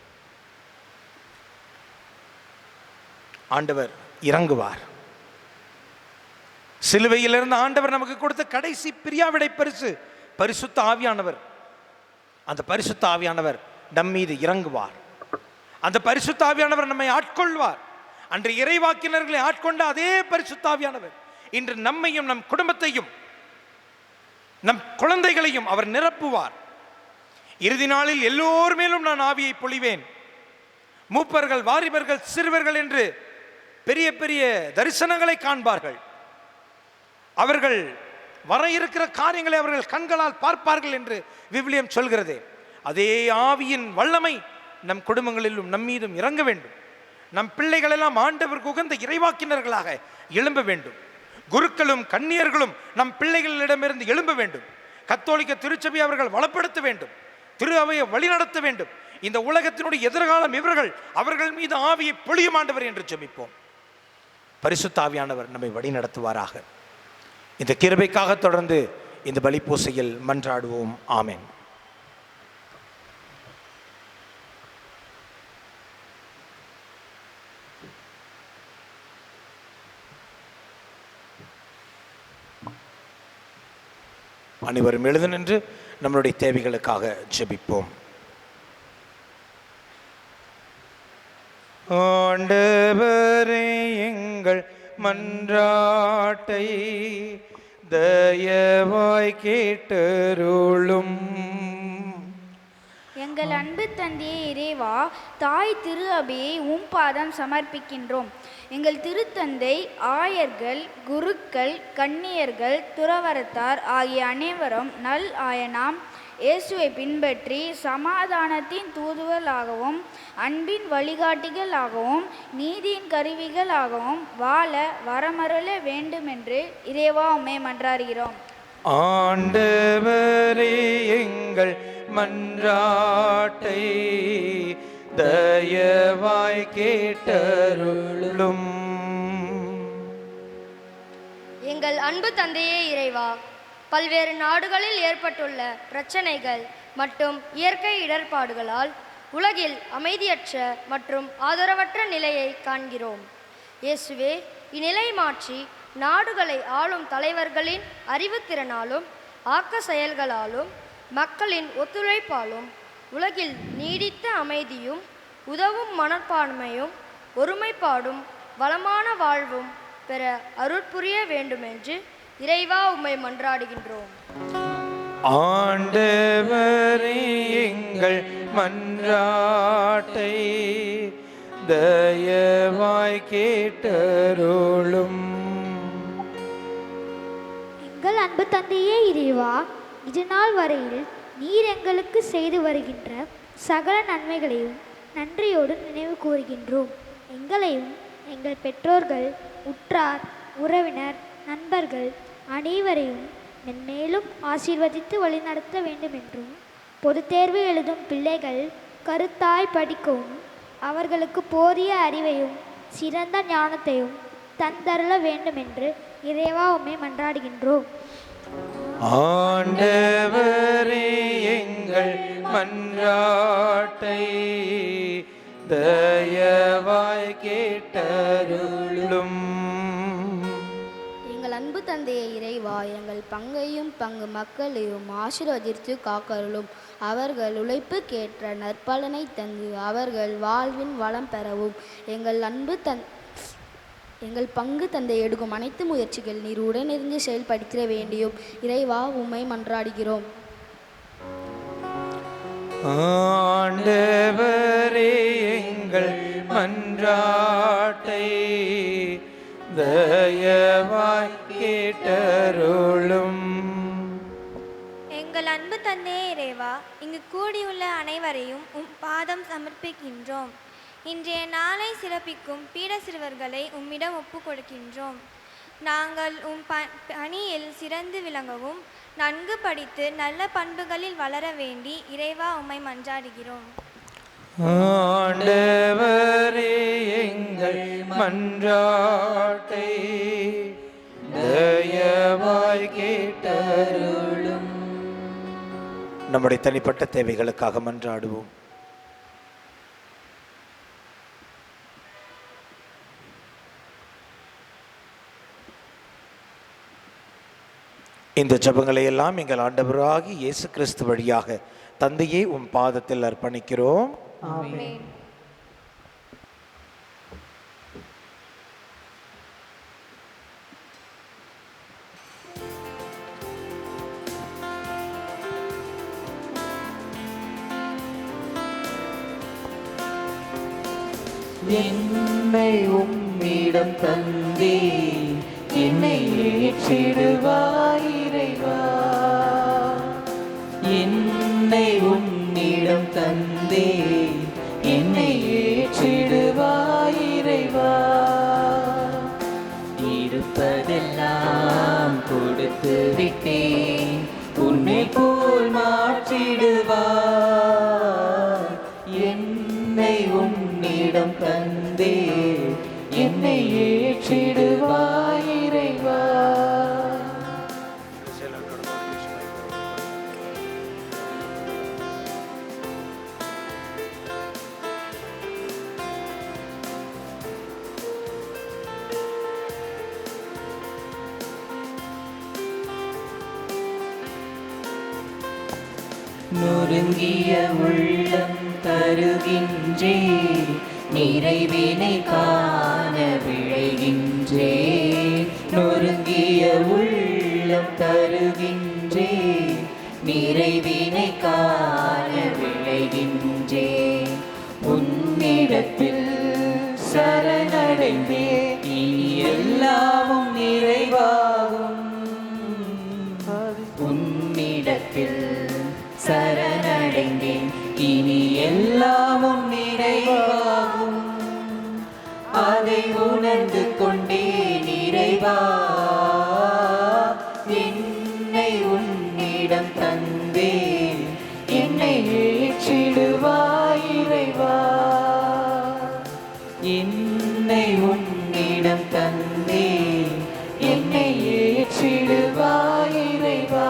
ஆண்டவர் இறங்குவார். சிலுவையிலிருந்து ஆண்டவர் நமக்கு கொடுத்த கடைசி பிரியாவிடை பரிசு பரிசுத்த ஆவியானவர். அந்த பரிசுத்த ஆவியானவர் நம் மீது இறங்குவார். அந்த பரிசுத்த ஆவியானவர் நம்மை ஆட்கொள்வார். அன்று இறைவாக்கினர்களை ஆட்கொண்ட அதே பரிசுத்த ஆவியானவர் இன்று நம்மையும் நம் குடும்பத்தையும் நம் குழந்தைகளையும் அவர் நிரப்புவார். இறுதி நாளில் எல்லோர் மேலும் நான் ஆவியை பொழிவேன். மூப்பர்கள், வாலிபர்கள், சிறுவர்கள் என்று பெரிய பெரிய தரிசனங்களை காண்பார்கள். அவர்கள் வர இருக்கிற காரியங்களை அவர்கள் கண்களால் பார்ப்பார்கள் என்று விவிலியம் சொல்கிறது. அதே ஆவியின் வல்லமை நம் குடும்பங்களிலும் நம் மீதும் இறங்க வேண்டும். நம் பிள்ளைகள் எல்லாம் ஆண்டவருக்கு உகந்த இறைவாக்கினர்களாக எழும்ப வேண்டும். குருக்களும் கன்னியர்களும் நம் பிள்ளைகளிடமிருந்து எழும்ப வேண்டும். கத்தோலிக்க திருச்சபை அவர்கள் வளப்படுத்த வேண்டும். திரு அவையை வழிநடத்த வேண்டும். இந்த உலகத்தினுடைய எதிர்காலம் இவர்கள். அவர்கள் மீது ஆவியை பொழியும் ஆண்டவர் என்று ஜெபிப்போம். பரிசுத்த ஆவியானவர் நம்மை வழிநடத்துவாராக. இந்த கிருபைக்காக தொடர்ந்து இந்த பலிப்பூசையில் மன்றாடுவோம். ஆமென். அனைவரும் எழுந்து நின்று நம்மளுடைய தேவைகளுக்காக ஜெபிப்போம். ஆண்டவரே எங்கள் மன்றாட்டை தயவாய் கேட்டருளும். எங்கள் அன்பு தந்தையே இறைவா, தாய் திரு அபியை பாதம் சமர்ப்பிக்கின்றோம். எங்கள் திருத்தந்தை, ஆயர்கள், குருக்கள், கன்னியர்கள், துறவரத்தார் ஆகிய அனைவரும் நல் ஆயனாம் இயேசுவை பின்பற்றி சமாதானத்தின் தூதுவர்களாகவும் அன்பின் வழிகாட்டிகளாகவும் நீதியின் கருவிகளாகவும் வாழ வரமருள வேண்டுமென்று இறைவா உம்மை மன்றாடுகிறோம். ஆண்டவரே எங்கள் மன்றாட்டை தயவாய் கேட்டருளும். எங்கள் அன்பு தந்தையே இறைவா, பல்வேறு நாடுகளில் ஏற்பட்டுள்ள பிரச்சனைகள் மற்றும் இயற்கை இடர்பாடுகளால் உலகில் அமைதியற்ற மற்றும் ஆதரவற்ற நிலையை காண்கிறோம். இயேசுவே, இந்நிலை மாற்றி நாடுகளை ஆளும் தலைவர்களின் அறிவுத்திறனாலும் ஆக்க செயல்களாலும் மக்களின் ஒத்துழைப்பாலும் உலகில் நீடித்த அமைதியும் உதவும் மனப்பான்மையும் ஒருமைப்பாடும் வளமான வாழ்வும் பெற அருட்புரிய வேண்டுமென்று இறைவா உம்மை மன்றாடுகின்றோம். ஆண்டவரே எங்கள் மன்றாட்டை தயவாய் கேட்டருளும். எங்கள் அன்பு தந்தையே இறைவா, இது நாள் வரையில் நீர் எங்களுக்கு செய்து வருகின்ற சகல நன்மைகளையும் நன்றியோடு நினைவு கூறுகின்றோம். எங்களையும் எங்கள் பெற்றோர்கள், உற்றார், உறவினர், நண்பர்கள் அனைவரையும் மென்மேலும் ஆசீர்வதித்து வழிநடத்த வேண்டுமென்றும், பொதுத் தேர்வு எழுதும் பிள்ளைகள் கருத்தாய் படிக்கவும் அவர்களுக்கு போதிய அறிவையும் சிறந்த ஞானத்தையும் தந்தருள வேண்டுமென்று இறைவா உம்மை மன்றாடுகின்றோம். ஆண்டவரே எங்கள் மன்றாட்டை தயவாய் கேட்டருளும். எங்கள் அன்பு தந்தையை இறைவா, எங்கள் பங்கையும் பங்கு மக்களையும் ஆசீர்வதித்து காக்கருளும். அவர்கள் உழைப்புக்கேற்ற நற்பலனை தந்து அவர்கள் வாழ்வின் வளம் பெறவும் எங்கள் பங்கு தந்தை எடுக்கும் அனைத்து முயற்சிகள் நீர் உடனிருந்து செயல்படுத்த வேண்டியும் இறைவா உம்மை மன்றாடுகிறோம். ஆண்டவரே எங்கள் மன்றாட்டை தயவாய் கேட்டருளும். எங்கள் அன்பு தந்தையே இறைவா, இங்கு கூடியுள்ள அனைவரையும் பாதம் சமர்ப்பிக்கின்றோம். இன்றைய நாளை சிறப்பிக்கும் பீட சிறுவர்களை உம்மிடம் ஒப்பு கொடுக்கின்றோம். நாங்கள் பணியில் சிறந்து விளங்கவும் நன்கு படித்து நல்ல பண்புகளில் வளர வேண்டி இறைவா உம்மை மன்றாடுகிறோம். ஆண்டவரே எங்கள் மன்றாட்டை தயவாய் கேட்டருளும். நம்முடைய தனிப்பட்ட தேவைகளுக்காக மன்றாடுவோம். இந்த ஜெபங்களை எல்லாம் எங்கள் ஆண்டவராகி இயேசு கிறிஸ்து வழியாக தந்தையே உம் பாதத்தில் அர்ப்பணிக்கிறோம். ஆமென். என்னை உம்மிடம் தந்தே என்னை ஏற்றிடுவாய் இறைவா. என்னை உம்மிடம் தந்தே என்னை ஏற்றிடுவாய் இறைவா. இருப்பதெல்லாம் கொடுத்து விட்டேன் உன்னை போல் மாற்றிடுவாய். என்னை உன்னிடம் தந்தே என்னை ஏற்றிடுவாய் இறைவா. நொறுங்கிய உள்ளம் தருகின்றே நிறைவினை காண விழைகின்றே. நொறுங்கிய உள்ளம் தருகின்றே நிறைவினை காண விழைகின்றே. உன்னிடத்தில் சரணடைந்தே இனி எல்லாமும் நிறைவாகும். உன்னிடத்தில் சரணடைந்தேன் இனி எல்லாமும் நிறைவாகும். அதை உணர்ந்து கொண்டே நிறைவா என்னை உன்னிடம் தந்தே என்னை ஏற்றிடுவாய் இறைவா. என்னை உன்னிடம் தந்தே என்னை ஏற்றிடுவாய் இறைவா.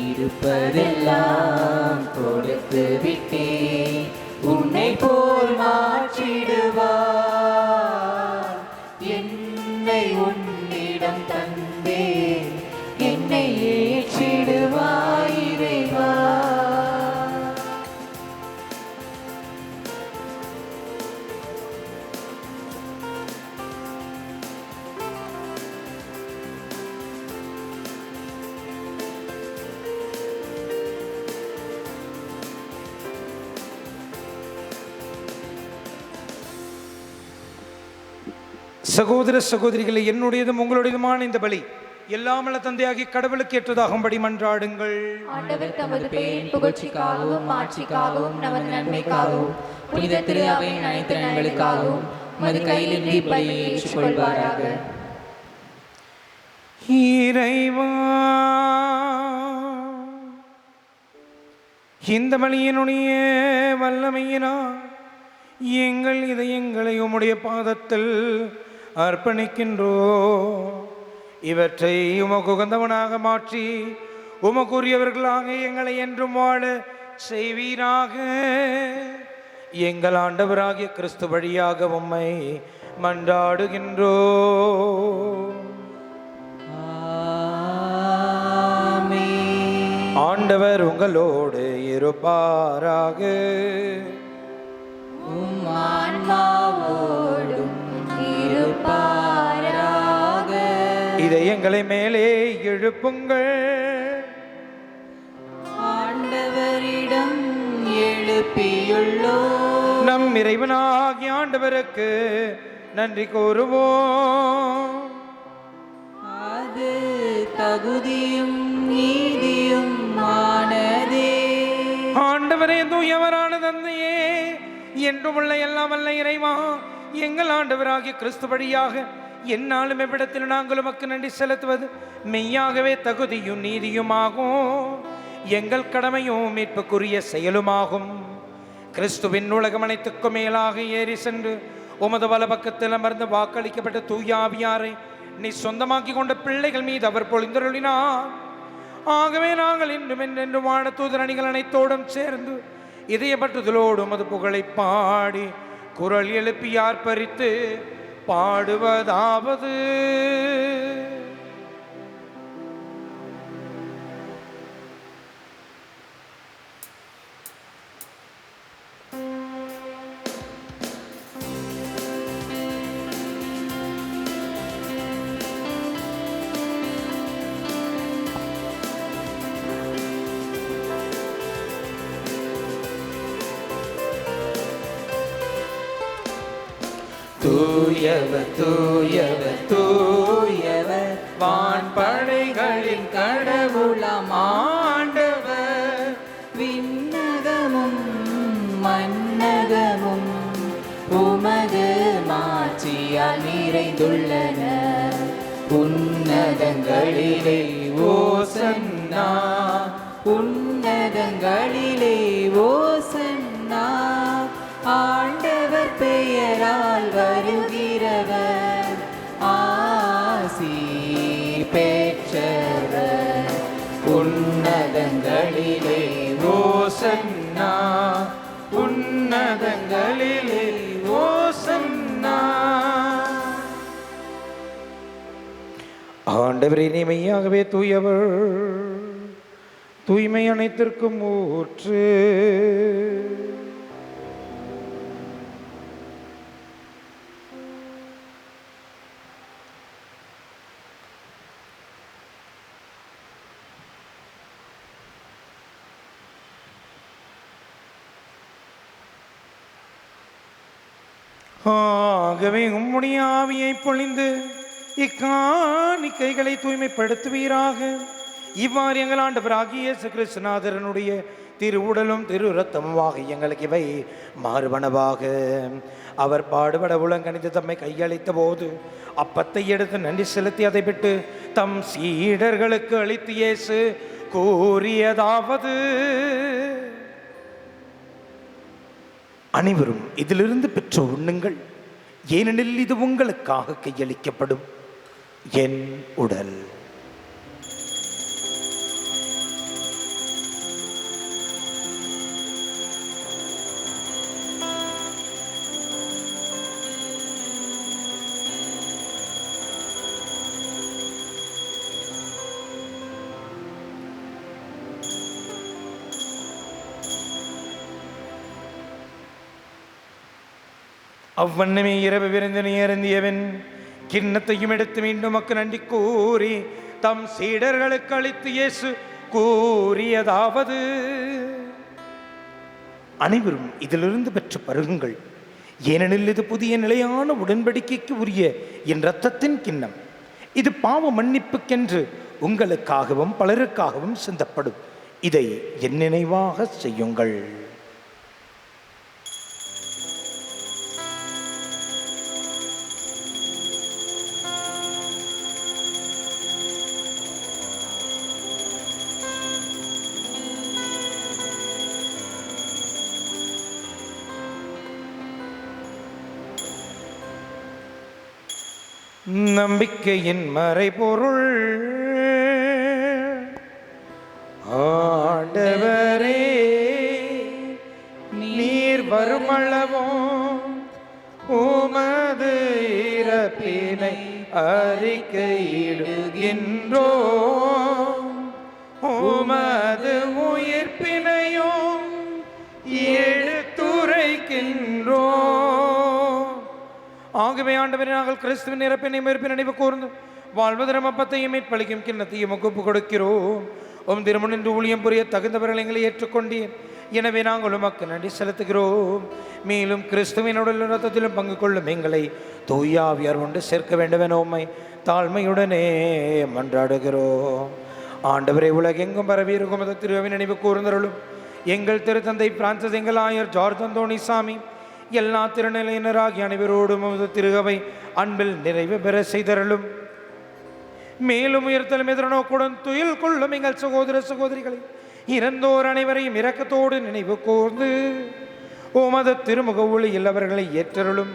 இருப்பதெல்லாம் கொடுத்து விட்டே உன்னை போல் மாற்றிடுவார். என்னை உன்னிடம் தந்தே என்னை ஏற்றிடுவாய் இறைவா. சகோதர சகோதரிகளை, என்னுடையதும் உங்களுடையதுமான இந்த பலி எல்லாமல்ல தந்தையாகி கடவுளுக்கு ஏற்றதாகும்படி மன்றாடுங்கள். ஆண்டவர் தமது பெயரின் புகழ்ச்சிக்காகவும் மாட்சிக்காகவும் நமது நன்மைக்காகவும் புனித திரு அவையின் அனைத்து நன்மைகளுக்காகவும் மது கையிலின்றி பலியை ஏற்றுக்கொள்வாராக. இறைவா, இந்த பலியினுடைய வல்லமையினால் எங்கள் இதயங்களை உம்முடைய பாதத்தில் அர்ப்பணிக்கின்றோ. இவற்றை உமக்கு உகந்தவனாக மாற்றி உமக்குரியவர்களாக எங்களை என்றும் வாழ செய்வீராக. எங்கள் ஆண்டவராகிய கிறிஸ்து வழியாக உம்மை மன்றாடுகின்றோ. ஆண்டவர் உங்களோடு இருப்பாராக. இதயங்களை மேலே எழுப்புங்கள். ஆண்டவரிடம் எழுப்பியுள்ளோ. நம் இறைவனாகிய ஆண்டவருக்கு நன்றி கூறுவோம். அது தகுதியும் நீதியும் ஆனதே. ஆண்டவரே, தூயவரான தந்தையே, என்றும் உள்ள எல்லாம் வல்ல இறைவா, எங்கள் ஆண்டவராகிய கிறிஸ்து வழியாக எந்நாளும் எவ்விடத்தில் நாங்கள் உமக்கு நன்றி செலுத்துவது மெய்யாகவே தகுதியும் நீதியுமாகும். எங்கள் கடமையும் மீட்புக்குரிய செயலுமாகும். கிறிஸ்துவின் உலகம் அனைத்துக்கும் மேலாக ஏறி சென்று உமது வல பக்கத்தில் அமர்ந்து வாக்களிக்கப்பட்ட தூயாவியாரை நீ சொந்தமாக்கி கொண்ட பிள்ளைகள் மீது அவர் பொழிந்தருளினார். ஆகவே நாங்கள் இன்றும் என்றென்று வாழ தூதர் அணிகள் அனைத்தோடும் சேர்ந்து இதயப்பட்டுதலோடு உமது புகழை பாடி குரல் எழுப்பி ஆர்ப்பரித்து பாடுவதாவது: தூயவர் தூயவர் தூயவர் வான்படைகளின் கடவுளாம் ஆண்டவர். விண்ணகமும் மன்னகமும் உமது மாட்சியால் நிறைந்துள்ளன. உன்னதங்களிலே ஓசன்னா, உன்னதங்களிலே ஓசன்னா. ஆண்டவர் பெயரால் வருகிறவர் ஆசி பெற்றவர். உன்னதங்களிலே ஓசன்னா, உன்னதங்களிலே ஓசன்னா. ஆண்டவர் இனிமையாகவே தூயவர், தூய்மை அனைத்திற்கும் ஊற்று. ஆகவே உம்முடைய ஆவியை பொழிந்து இக்காணிக்கைகளை தூய்மைப்படுத்துவீராக. இவ்வாறு எங்கள் ஆண்டவராகிய இயேசு கிறிஸ்துநாதரனுடைய திரு உடலும் திரு இரத்தமுமாக எங்களுக்கு இவை மாறுபனவாக. அவர் பாடுபட உலங்கணித்து தம்மை கையளித்த போது அப்பத்தை எடுத்து நன்றி செலுத்தி அதை விட்டு தம் சீடர்களுக்கு அளித்து இயேசு கூறியதாவது: அனைவரும் இதிலிருந்து பெற்று உண்ணுங்கள், ஏனெனில் இது உங்களுக்காக கையளிக்கப்படும் என் உடல். அவ்வண்ணமே இரவு விருந்தினை அருந்தியவன் கிண்ணத்தையும் எடுத்து மீண்டும் மக்கள் நன்றி கூறி தம் சீடர்களுக்கு அளித்து இயேசு கூறியதாவது: அனைவரும் இதிலிருந்து பெற்று பருகுங்கள், ஏனெனில் இது புதிய நிலையான உடன்படிக்கைக்கு உரிய என் இரத்தத்தின் கிண்ணம். இது பாவ மன்னிப்புக்கென்று உங்களுக்காகவும் பலருக்காகவும் சிந்தப்படும். இதை என் நினைவாக செய்யுங்கள். நம்பிக்கையின் மறைபொருள். ஆண்டவரே, நீர் வருமளவோ உமது இறப்பினை அறிக்கையிடுகின்றோ, உமது உயிர்ப்பினையோ எடுத்துரைக்கின்றோ. ஆகவே ஆண்டவரே, நாங்கள் கிறிஸ்துவின் இறப்பினை மீட்பின் நினைவு கூர்ந்து வாழ்வதரம் அப்பத்தையும் மீட்பளிக்கும் கிண்ணத்தையும் ஒப்பு கொடுக்கிறோம். உம் திருமணின்று ஊழியம் புரிய தகுந்தவர்கள் எங்களை ஏற்றுக்கொண்டீர். எனவே நாங்கள் உமக்கு நன்றி செலுத்துகிறோம். மேலும் கிறிஸ்துவின் உடல் இரத்தத்திலும் பங்கு கொள்ளும் எங்களை தூயாவியார் கொண்டு சேர்க்க வேண்டுமென உம்மை தாழ்மையுடனே மன்றாடுகிறோம். ஆண்டவரை உலகெங்கும் பரவியிருக்கும் அந்த திருவின் நினைவு கூர்ந்தருளும். எங்கள் திருத்தந்தை பிரான்சிஸ், எங்கள் ஆயர் ஜார்ஜ் அந்தோணி சாமி, எல்லா திருநிலையினராகிய அனைவரோடும் திருகவை அன்பில் நிறைவு பெற செய்தருளும். மேலும் உயர்த்தலும் எதிர்நோக்குடன் துயில் கொள்ளும் எங்கள் சகோதர சகோதரிகளை இறந்தோர் அனைவரையும் இரக்கத்தோடு நினைவு கூர்ந்து உமது திருமுக ஒளியில் அவர்களை ஏற்றருளும்.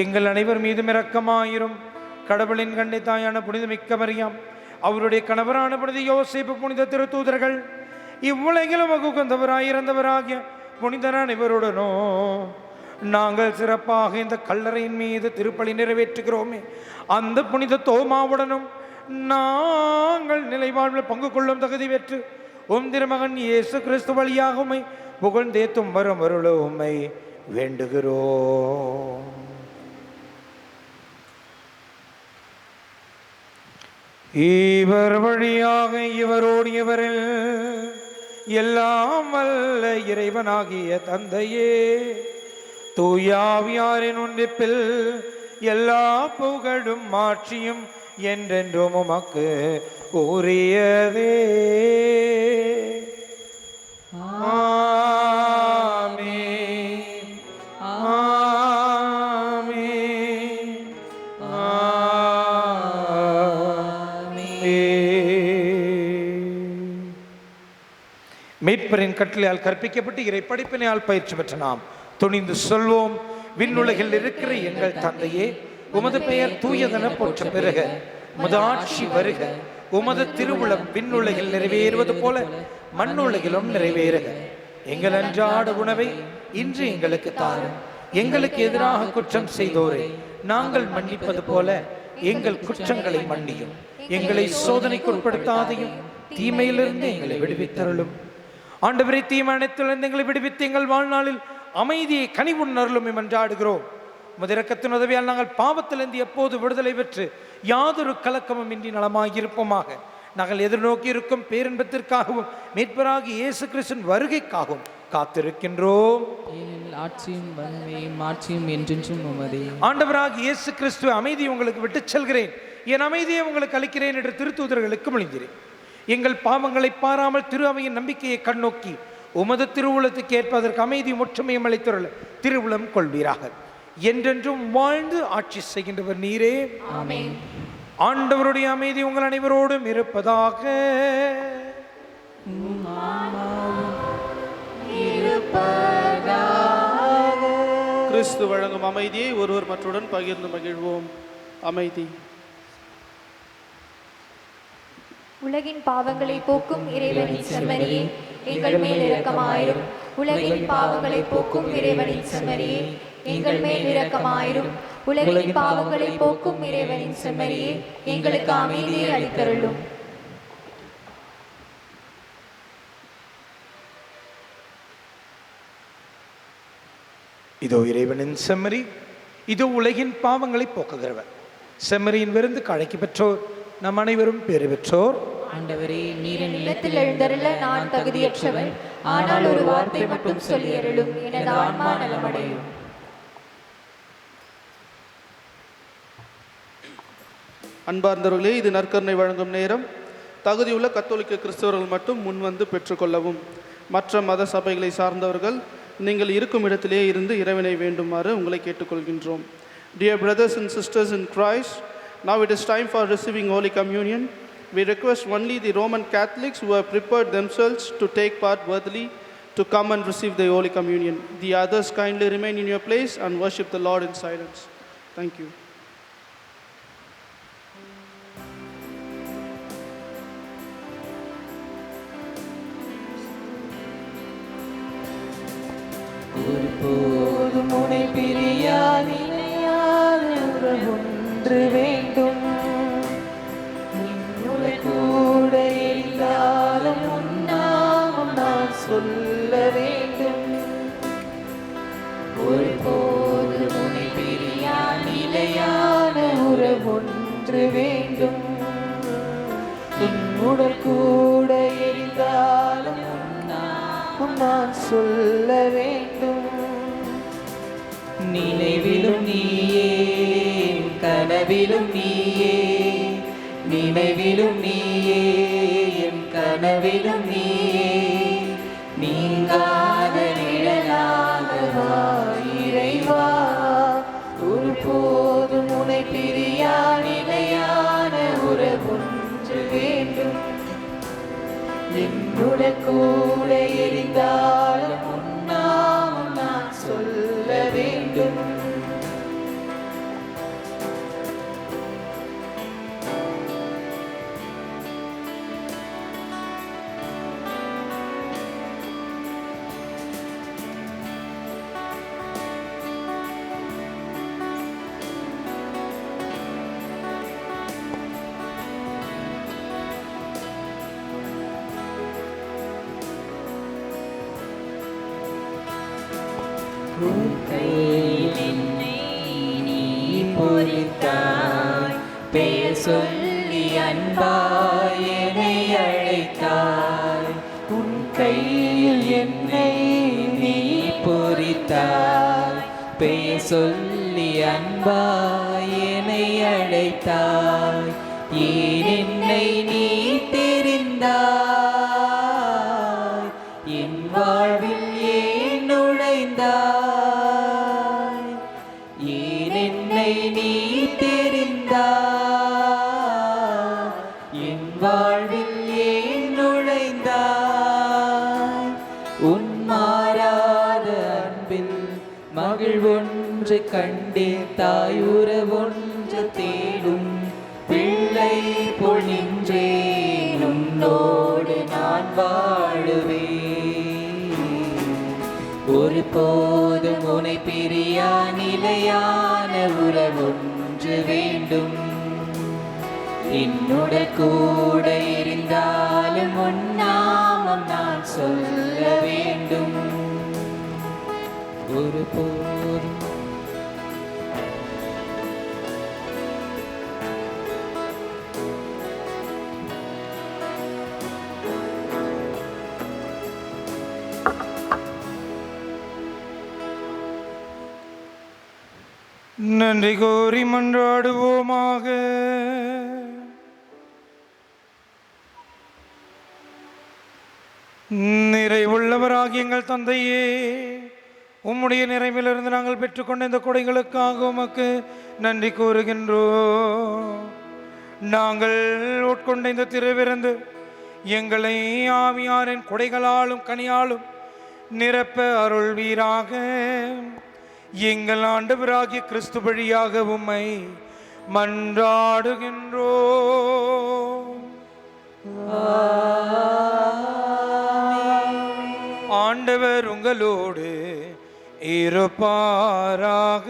எங்கள் அனைவர் மீதும் இரக்கமாயிரும். கடவுளின் கண்ணை தாயான புனித மிக்க மரியாம், அவருடைய கணவரான புனித யோசேப்பு, புனித திருத்தூதர்கள், இவ்வுலகிலும் உகந்தவராயிருந்தவராகிய புனிதர் அனைவருடனோ நாங்கள் சிறப்பாக இந்த கல்லறையின் மீது திருப்பலி நிறைவேற்றுகிறோமே, அந்த புனித தோமாவுடனும் நாங்கள் நிலைவாழ்வில் பங்கு கொள்ளும் தகுதி பெற்று உம் திருமகன் இயேசு கிறிஸ்து வழியாக உம்மை புகழ்ந்தேத்தும் வரும் அருள உம்மை வேண்டுகிறோம். இவர் வழியாக இவரோடு இவரில் எல்லாம் வல்ல இறைவனாகிய தந்தையே, தூயாவியாரின் ஒன்றிப்பில் எல்லா புகழும் மாட்சியும் என்றென்றும் உமக்கு உரியதே. ஆமென். ஆமென். மீட்பரின் கட்டளையால் கற்பிக்கப்பட்டு இறை படிப்பினையால் பயிற்சி பெற்ற நாம் துணிந்து சொல்வோம். விண்ணுலகில் இருக்கிற எங்கள் தந்தையே, உமது பெயர் தூயதென போற்ற பெறுக. உமது ஆட்சி வருக. உமது திருவுளம் விண்ணுலகில் நிறைவேறுவது போல மண்ணுலகிலும் நிறைவேறுக. எங்கள் அன்றாட உணவை இன்று எங்களுக்கு தாரும். எங்களுக்கு எதிராக குற்றம் செய்தோரை நாங்கள் மன்னிப்பது போல எங்கள் குற்றங்களை மன்னியும். எங்களை சோதனைக்கு உட்படுத்தாதையும் தீமையிலிருந்து எங்களை விடுவித்தருளும். ஆண்டவரை தீமை அனைத்திலிருந்து எங்களை விடுவித்து எங்கள் வாழ்நாளில் அமைதியை கனிவுணர்லும் என்றாடுகிறோம். முதரக்கத்தின் உதவியால் நாங்கள் பாவத்திலிருந்து எப்போது விடுதலை பெற்று யாதொரு கலக்கமும் இன்றி நலமாகியிருப்போமாக. நாங்கள் எதிர்நோக்கி இருக்கும் பேரின்பத்திற்காகவும் மீட்பராகி இயேசு கிறிஸ்துவின் வருகைக்காகவும் காத்திருக்கின்றோம். ஆட்சியும் வன்மையும் மாட்சியும் என்றென்றும் உமதே. ஆண்டவராகி இயேசு கிறிஸ்துவ அமைதியை உங்களுக்கு விட்டுச் செல்கிறேன், என் அமைதியை உங்களுக்கு அளிக்கிறேன் என்று திருத்தூதர்களுக்கு மொழிகிறேன். எங்கள் பாவங்களை பாராமல் திரு அவையின் நம்பிக்கையை கண்ணோக்கி உமது திருவுளத்துக்கு ஏற்பதற்கு அமைதி ஒற்றுமையும் அளித்துள்ள திருவுளம் கொள்வீராக. என்றென்றும் வாழ்ந்து ஆட்சி செய்கின்றவர் நீரே. ஆமென். ஆண்டவருடைய அமைதி உங்கள் அனைவரோடும் இருப்பதாக. கிறிஸ்து வழங்கும் அமைதியை ஒருவர் மற்றுடன் பகிர்ந்து மகிழ்வோம். அமைதி. உலகின் பாவங்களை போக்கும் இறைவனின் செம்மறியே, எங்கள் மேல் இரக்கமாயிரும். உலகின் பாவங்களை போக்கும் இறைவனின் செம்மறியே, எங்கள் மேல் இரக்கமாயிரும். உலகின் பாவங்களை போக்கும் இறைவனின் செம்மறியே, எங்களுக்கு அமைதியை அளித்தருளும். இதோ இறைவனின் செம்மறி, இதோ உலகின் பாவங்களை போக்குகிறவர். செம்மறியின் விருந்து அழைக்க பெற்றோர் நம் அனைவரும் பேறு பெற்றோர். ஆண்டவரே, நீரின் இல்லத்தில் எழுந்தருள நான் தகுதியற்றவன், ஆனால் ஒரு வார்த்தை மட்டும் சொல்லி அருளும், எனது ஆன்மா நலமடையும். அன்பார்ந்தவர்களே, இது நற்கருணை வழங்கும் நேரம். தகுதியுள்ள கத்தோலிக்க கிறிஸ்தவர்கள் மட்டும் முன்வந்து பெற்றுக்கொள்ளவும். மற்ற மத சபைகளை சார்ந்தவர்கள் நீங்கள் இருக்கும் இடத்திலே இருந்து இறைவனை வேண்டுமாறு உங்களை கேட்டுக்கொள்கின்றோம். Dear brothers and sisters in Christ, now it is time for receiving Holy Communion. We request only the Roman Catholics who have prepared themselves to take part worthily to come and receive the Holy Communion. The others kindly remain in your place and worship the Lord in silence. Thank you. ஒருபோதும் உனை பிரியாத இணையான உறவொன்று வேண்டும். உன்னுடன் கூட இருந்தாலும் உன் நாமம் நான் சொல்ல வேண்டும். ஒருபோதும் உனை பிரியாத நிலையான உறவொன்று வேண்டும். உன்னுடன் கூட இருந்தாலும் நான் சொல்ல வேண்டும். நினைவிலும் நீயே, கனவிலும் நீயே, நினைவிலும் நீயே, என் கனவிலும் நீயே, நீங்காத நிழலாக வா இறைவா. ஒருபோதும் உனை பிரியா நிலையான உறவொன்று வேண்டும். என்னுடன் கூட எரிந்தாலும் உன்னாமம் நான் சொல்ல வேண்டும். உன் கையில் என்னை நீ பொறித்தாய், பெயர் சொல்லி அன்பாய் என்னை அழைத்தாய். உன் கையில் என்னை நீ பொறித்தாய், பெயர் சொல்லி அன்பாய் என்னை அழைத்தாய். ஏன் என்னை நீ தெரிந்தாய், என் வாழ்வில் ஏன் நுழைந்தாய். ஏன் என்னை நீ தெரிந்தாய், என் வாழ்வில் ஏன் நுழைந்தாய். உன் மாறாத அன்பில் மகிழ்வொன்று கண்டேன், தாயுறவொன்று தேடும் பிள்ளை போல் நின்றேன். உன்னோடு நான் வாழுவேன், ஒருபோதும் உனை பிரியா நிலையான உறவொன்று வேண்டும். என்னுடன் கூட இருந்தாலும் உன் நாமம் நான் சொல்ல வேண்டும். ஒருபோதும் நன்றி கோரி மன்றாடுவோமாக. நிறைவுள்ளவராகிய எங்கள் தந்தையே, உம்முடைய நிறைவிலிருந்து நாங்கள் பெற்றுக்கொண்ட இந்த கொடைகளுக்காக உமக்கு நன்றி கூறுகின்றோம். நாங்கள் உட்கொண்ட இந்த திருவிருந்து எங்களை ஆவியாரின் கொடைகளாலும் கனியாலும் நிரப்ப அருள்வீராக. எங்கள் ஆண்டவராகிய கிறிஸ்து வழியாக உம்மை மன்றாடுகின்றோம். ஆண்டவர் உங்களோடு இருப்பாராக.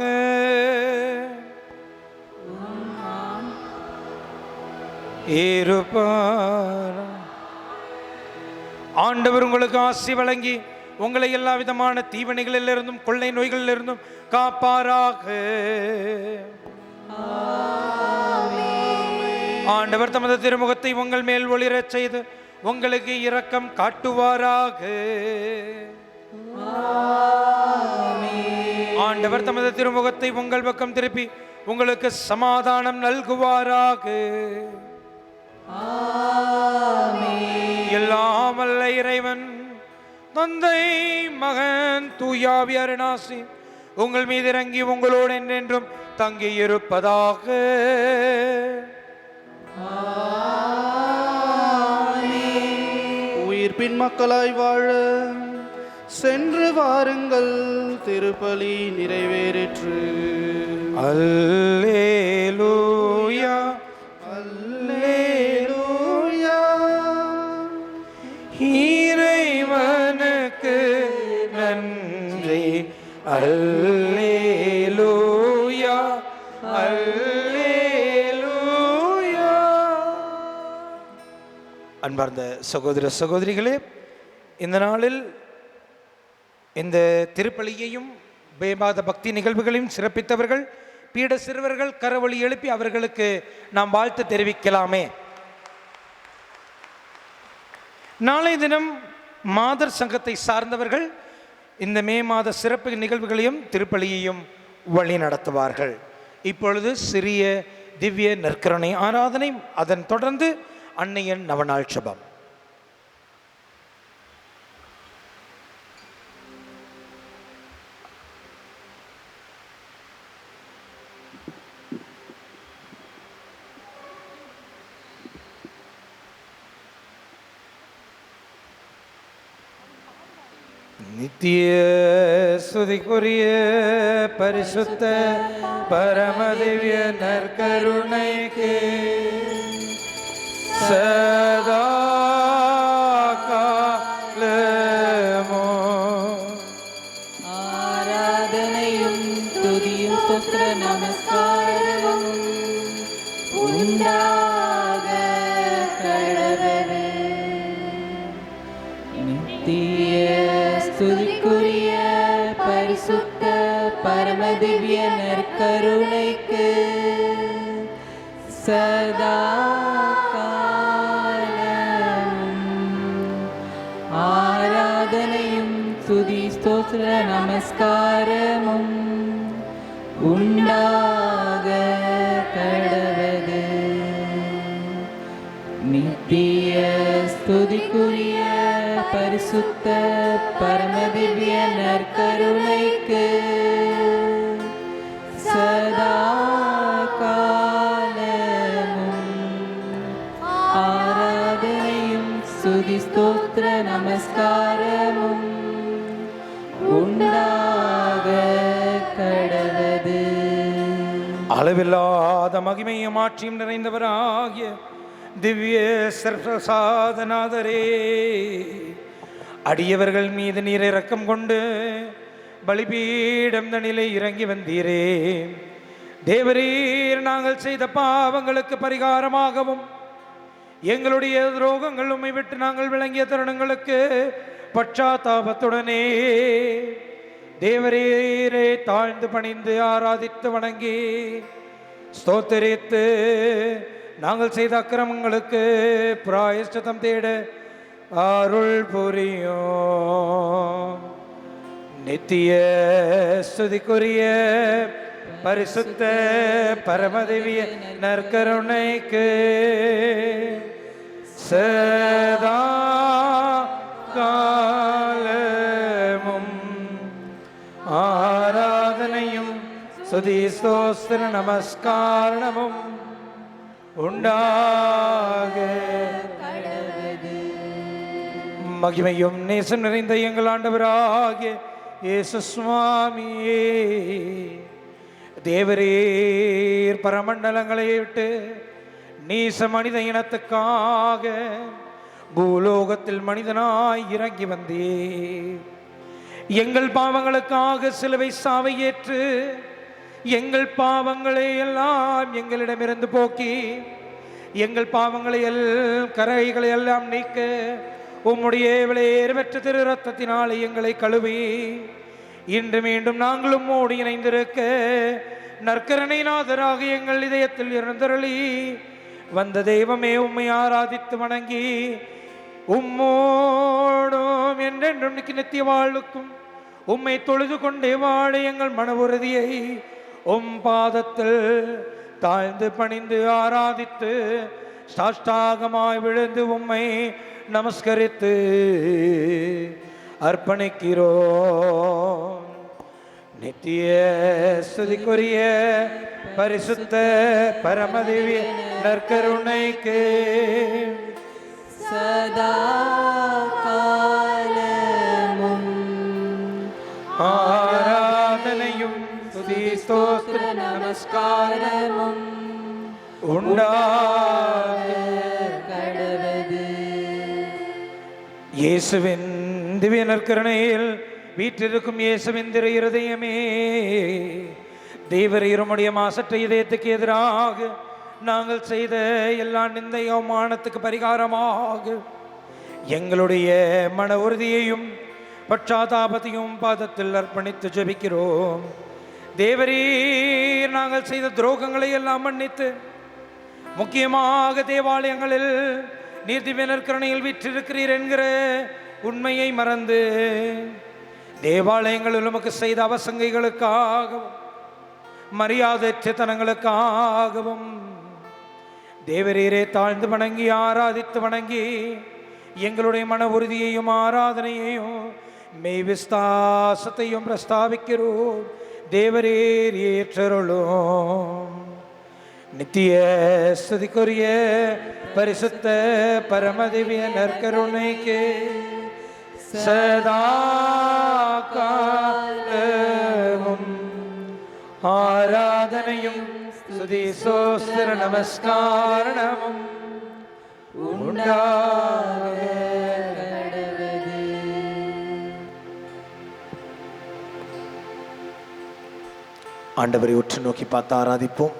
ஆண்டவர் உங்களுக்கு ஆசி வழங்கி உங்களை எல்லா விதமான தீவனைகளிலிருந்தும் கொள்ளை நோய்களிலிருந்தும் காப்பாராக. ஆண்டவர் தமது திருமுகத்தை உங்கள் மேல் ஒளிரச் செய்து உங்களுக்கு இரக்கம் காட்டுவாராக. ஆண்டவர் தமது திருமுகத்தை உங்கள் பக்கம் திருப்பி உங்களுக்கு சமாதானம் நல்குவாராக. எல்லாம் வல்ல இறைவன் தந்தை, மகன், தூயாவியாரின் ஆசி உங்கள் மீது இறங்கி உங்களோடு என்றென்றும் தங்கி இருப்பதாக. உயிர்ப்பின் மக்களாய் வாழ சென்று வாருங்கள், திருப்பலி நிறைவேறிற்று. அல்லேலூயா, அல்லேலூயா. இறைவனுக்கு நன்றி. அல்லேலூயா, அல்லேலூயா. அன்பார்ந்த சகோதர சகோதரிகளே, இந்த நாளில் இந்த திருப்பலியையும் மேமாத பக்தி நிகழ்வுகளையும் சிறப்பித்தவர்கள் பீட சிறுவர்கள் கரவொலி எழுப்பி அவர்களுக்கு நாம் வாழ்த்து தெரிவிக்கலாமே. நாளை தினம் மாதர் சங்கத்தை சார்ந்தவர்கள் இந்த மே மாத சிறப்பு நிகழ்வுகளையும் திருப்பலியையும் வழி நடத்துவார்கள். இப்பொழுது சிறிய திவ்ய நற்கருணை ஆராதனை, அதன் தொடர்ந்து அன்னையன் நவநாள் ஜெபம். நித்திய ஸ்துதிக்குரிய பரிசுத்த பரமதிவ்ய நற்கருணைக்கு சதா காலமோ ஆராதனையும் துதியும் ஸ்தோத்திர நமஸ்காரமும் உண்டாக கடவது. நித்திய ஸ்துதிக்குரிய பரிசுத்த பரமதிவ்ய நற்கருணைக்கு சதா ஆராதனையும் துதி ஸ்தோத்திர நமஸ்காரமும் உண்டாக கடவது. நித்திய ஸ்துதிக்குரிய பரிசுத்த பரமதிவ்ய நற்கருணைக்கு சதா காலமும் ஆராதனையும் ஸ்துதி ஸ்தோத்திர நமஸ்காரமும் உண்டாக கடவது. அளவில்லாத மகிமையும் ஆட்சியும் நிறைந்தவராகிய திவ்ய சர்வசாதநாதரே, அடியவர்கள் மீது நீர் இரக்கம் கொண்டு பலிபீடம் தனிலே இறங்கி வந்தீரே. தேவரீர், நாங்கள் செய்த பாவங்களுக்கு பரிகாரமாகவும் எங்களுடைய துரோகங்கள் உம்மை விட்டு நாங்கள் விளங்கிய தருணங்களுக்கு பச்சாத்தாபத்துடனே தேவரீரை தாழ்ந்து பணிந்து ஆராதித்து வணங்கி ஸ்தோத்தரித்து நாங்கள் செய்த அக்கிரமங்களுக்கு பிராயஷ்சித்தம் தேட அருள் புரியும். நித்திய ஸ்துதிக்குரிய பரிசுத்த பரமதிவ்ய நற்கருணைக்கு சதா காலமும் ஆராதனையும் ஸ்துதி ஸ்தோத்திர நமஸ்காரமும் உண்டாக மகிமையும் நேசம் நிறைந்த எங்கள் ஆண்டவராகிய இயேசு சுவாமியே, தேவரீர் பரமண்டலங்களை விட்டு நீச மனித இனத்துக்காக பூலோகத்தில் மனிதனாய் இறங்கி வந்தீர். எங்கள் பாவங்களுக்காக சிலுவை சாவை ஏற்று எங்கள் பாவங்களை எல்லாம் எங்களிடமிருந்து போக்கி எங்கள் பாவங்களை கரைகளை எல்லாம் நீக்க உம்முடைய விலையேறு பெற்ற திரு ரத்தத்தினாலே எங்களை கழுவி இன்று மீண்டும் நாங்களும் உம்மோடு இணைந்திருக்க நற்கருணைநாதராக எங்கள் இதயத்தில் இருந்தருளி வந்த தெய்வமே, உம்மை ஆராதித்து வணங்கி உம்மோடும் என்றென்றும் நித்திய வாழ்வுக்கும் உம்மை தொழுது கொண்டே வாழ எங்கள் மன உறுதியை உம் பாதத்தில் தாழ்ந்து பணிந்து ஆராதித்து சாஷ்டாகமாய் விழுந்து உம்மை நமஸ்கரித்து அர்ப்பணிக்கிறோம். நித்திய ஸ்துதிக்குரிய பரிசுத்த பரமதிவ்ய நற்கருணைக்கு சதா காலமும் ஆராதனையும் ஸ்துதி ஸ்தோத்திர நமஸ்காரமும் உண்டாக கடவது. இயேசுவின் திவ்ய நற்கருணையில் வீற்றிருக்கும் இயேசுவின் திரு இருதயமே, தேவர் இருமுடைய மாசற்ற இதயத்துக்கு எதிராக நாங்கள் செய்த எல்லா நிந்தை அவமானத்துக்கு பரிகாரமாக எங்களுடைய மன உறுதியையும் பட்சாதாபத்தையும் பாதத்தில் அர்ப்பணித்து ஜெபிக்கிறோம். தேவரீர், நாங்கள் செய்த துரோகங்களை எல்லாம் மன்னித்து முக்கியமாக தேவாலயங்களில் நீர் திவ்ய நற்கருணையில் வீற்றிருக்கிறீர் என்கிற உண்மையை மறந்து தேவாலயங்களில் உமக்கு செய்த அவசங்கைகளுக்காகவும் மரியாதைத்தனங்களுக்காகவும் தேவரீரே தாழ்ந்து வணங்கி ஆராதித்து வணங்கி எங்களுடைய மன உறுதியையும் ஆராதனையையும் மெய் விஸ்தாசத்தையும் பிரஸ்தாபிக்கிறோம். தேவரீர் ஏற்றருளும். நித்திய ஸ்துதிக்குரிய பரிசுத்த பரமதிவ்ய நற்கருணைக்கு சதா மகிமையும் ஸ்துதி சோஸ்திர நமஸ்காரமும் உண்டாக கடவது. ஆண்டவரை உற்று நோக்கி பார்த்து ஆராதிப்போம்.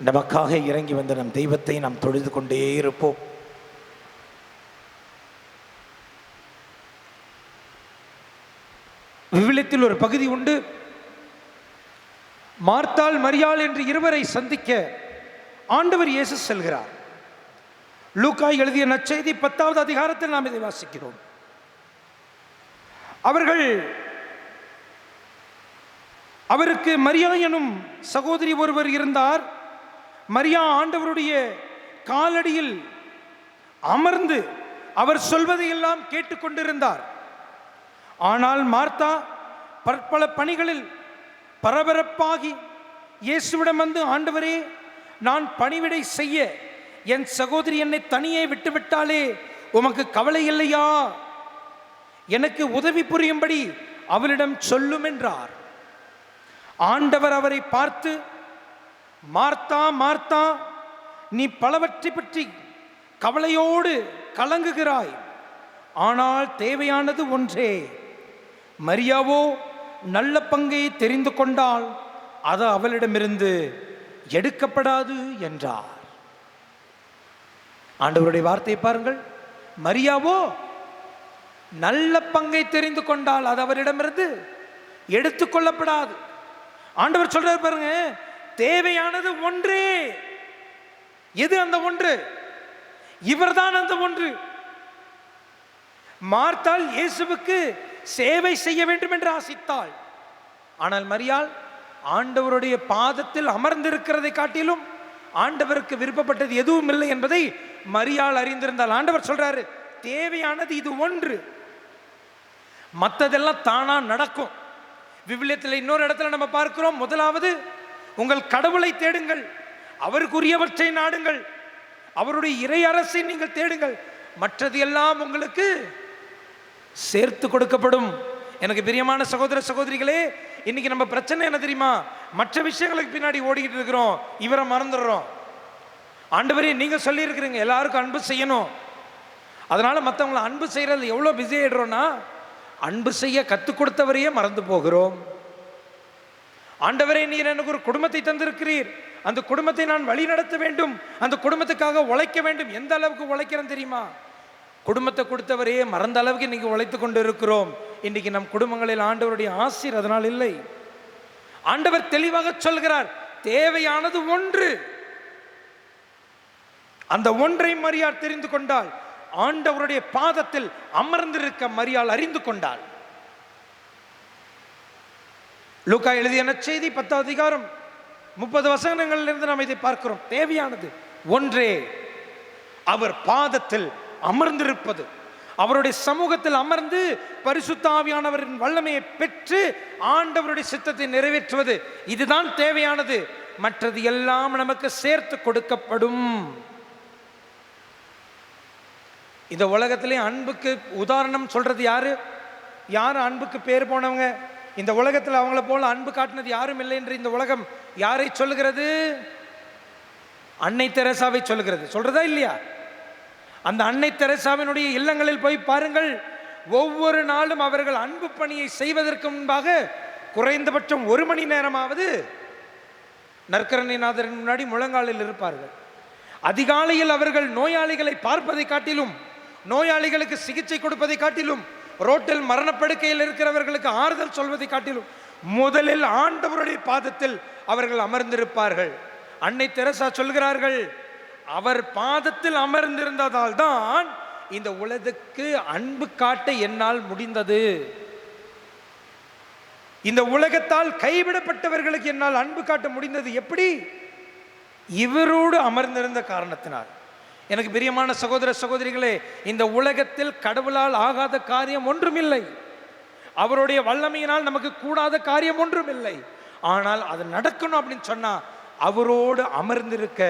நமக்காக இறங்கி வந்த நம் தெய்வத்தை நாம் தொழுது கொண்டே இருப்போம். விவிலியத்தில் ஒரு பகுதி உண்டு. மார்த்தாள் மரியாள் என்று இருவரை சந்திக்க ஆண்டவர் இயேசு செல்கிறார். லூக்கா எழுதிய நற்செய்தி 10வது அதிகாரத்தில் நாம் இதை வாசிக்கிறோம். அவருக்கு மரியா எனும் சகோதரி ஒருவர் இருந்தார். மரியா ஆண்டவருடைய காலடியில் அமர்ந்து அவர் சொல்வதையெல்லாம் கேட்டுக்கொண்டிருந்தார். ஆனால் மார்த்தா பற்பல பணிகளில் பரபரப்பாகி இயேசுவிடம் வந்து, ஆண்டவரே, நான் பணிவிடை செய்ய என் சகோதரி என்னை தனியே விட்டுவிட்டாலே உமக்கு கவலை இல்லையா? எனக்கு உதவி புரியும்படி அவளிடம் சொல்லும் என்றார். ஆண்டவர் அவரை பார்த்து, மார்த்தா மார்த்தா, நீ பலவற்றை பற்றி கவலையோடு கலங்குகிறாய், ஆனால் தேவையானது ஒன்றே. மரியாவோ நல்ல பங்கை தெரிந்து கொண்டால் அது அவளிடமிருந்து எடுக்கப்படாது என்றார். ஆண்டவருடைய வார்த்தையை பாருங்கள். மரியாவோ நல்ல பங்கை தெரிந்து கொண்டால் அது அவரிடமிருந்து எடுத்துக்கொள்ளப்படாது. ஆண்டவர் சொல்றாரு பாருங்க, தேவையானது ஒன்றே. எது அந்த ஒன்று? இவர்தான் அந்த ஒன்று. மார்த்தாள் இயேசுவுக்கு சேவை செய்ய வேண்டும் என்று ஆசித்தாள். ஆனால் மரியாள் ஆண்டவருடைய பாதத்தில் அமர்ந்திருக்கிறதை காட்டிலும் ஆண்டவருக்கு விருப்பப்பட்டது எதுவும் இல்லை என்பதை மரியாள் அறிந்திருந்தால். ஆண்டவர் சொல்றாரு, தேவையானது இது ஒன்று, மற்றதெல்லாம் தானா நடக்கும். விவிலியத்தில் இன்னொரு இடத்துல நம்ம பார்க்கிறோம், முதலாவது உங்கள் கடவுளை தேடுங்கள், அவருக்குரியவற்றை நாடுங்கள், அவருடைய இறை அரசை நீங்கள் தேடுங்கள், மற்றது எல்லாம் உங்களுக்கு சேர்த்து கொடுக்கப்படும். எனக்கு பிரியமான சகோதர சகோதரிகளே, இன்னைக்கு நம்ம பிரச்சனை என்ன தெரியுமா? மற்ற விஷயங்களுக்கு பின்னாடி ஓடிக்கிட்டு இருக்கிறோம், இவரை மறந்துடுறோம். ஆண்டவரே, நீங்க சொல்லி இருக்கிறீங்க எல்லாருக்கும் அன்பு செய்யணும், அதனால மற்றவங்களை அன்பு செய்யறது எவ்வளோ பிஸி ஆயிடுறோம்னா அன்பு செய்ய கற்றுக் கொடுத்தவரையே மறந்து போகிறோம். ஆண்டவரே, நீர் எனக்கு ஒரு குடும்பத்தை தந்திருக்கிறீர், அந்த குடும்பத்தை நான் வழி நடத்த வேண்டும், அந்த குடும்பத்துக்காக உழைக்க வேண்டும். எந்த அளவுக்கு உழைக்கிறேன் தெரியுமா? குடும்பத்தை கொடுத்தவரையே மறந்த அளவுக்கு இன்னைக்கு உழைத்து கொண்டு இருக்கிறோம். இன்னைக்கு நம் குடும்பங்களில் ஆண்டவருடைய ஆசீர் அதனால் இல்லை. ஆண்டவர் தெளிவாக சொல்கிறார், தேவையானது ஒன்று. அந்த ஒன்றை மரியாள் தெரிந்து கொண்டாள். ஆண்டவருடைய பாதத்தில் அமர்ந்திருக்க மரியாள் அறிந்து கொண்டாள். லூக்கா எழுதிய நற்செய்தி 10வது அதிகாரம் 30 வசனங்களிலிருந்து நாம் இதை பார்க்கிறோம். தேவையானது ஒன்றே, அவர் பாதத்தில் அமர்ந்திருப்பது, அவருடைய சமூகத்தில் அமர்ந்து பரிசுத்த ஆவியானவரின் வல்லமையை பெற்று ஆண்டவருடைய சித்தத்தை நிறைவேற்றுவது, இதுதான் தேவையானது. மற்றது எல்லாம் நமக்கு சேர்த்து கொடுக்கப்படும். இந்த உலகத்திலே அன்புக்கு உதாரணம் சொல்றது யாரு? யாரு அன்புக்கு பேர் போனவங்க? இந்த உலகத்தில் அவங்கள போல அன்பு காட்டினது யாரும் இல்லை என்று இந்த உலகம் யாரை சொல்லுகிறது? அன்னை தெரசாவை சொல்லுகிறது. சொல்றதா இல்லையா? அந்த அன்னை தெரசாவினுடைய இல்லங்களில் போய் பாருங்கள். ஒவ்வொரு நாளும் அவர்கள் அன்பு பணியை செய்வதற்கு முன்பாக குறைந்தபட்சம் 1 மணி நேரமாவது நற்கருணைநாதரின் முன்னாடி முழங்காலில் இருப்பார்கள். அதிகாலையில் அவர்கள் நோயாளிகளை பார்ப்பதை காட்டிலும், நோயாளிகளுக்கு சிகிச்சை கொடுப்பதை காட்டிலும், ரோட்டில் மரணப்படுக்கையில் இருக்கிறவர்களுக்கு ஆறுதல் சொல்வதை காட்டிலும் முதலில் ஆண்டவருடைய பாதத்தில் அவர்கள் அமர்ந்திருப்பார்கள். அன்னை தெரசா சொல்கிறார்கள், அவர் பாதத்தில் அமர்ந்திருந்ததால் தான் இந்த உலகுக்கு அன்பு காட்ட என்னால் முடிந்தது. இந்த உலகத்தால் கைவிடப்பட்டவர்களுக்கு என்னால் அன்பு காட்ட முடிந்தது. எப்படி? இவரோடு அமர்ந்திருந்த காரணத்தினால். எனக்கு பிரியமான சகோதர சகோதரிகளே, இந்த உலகத்தில் கடவுளால் ஆகாத காரியம் ஒன்றுமில்லை, அவருடைய வல்லமையினால் நமக்கு கூடாத காரியம் ஒன்றுமில்லை. ஆனால் அது நடக்கணும் அப்படின்னு சொன்னா அவரோடு அமர்ந்திருக்க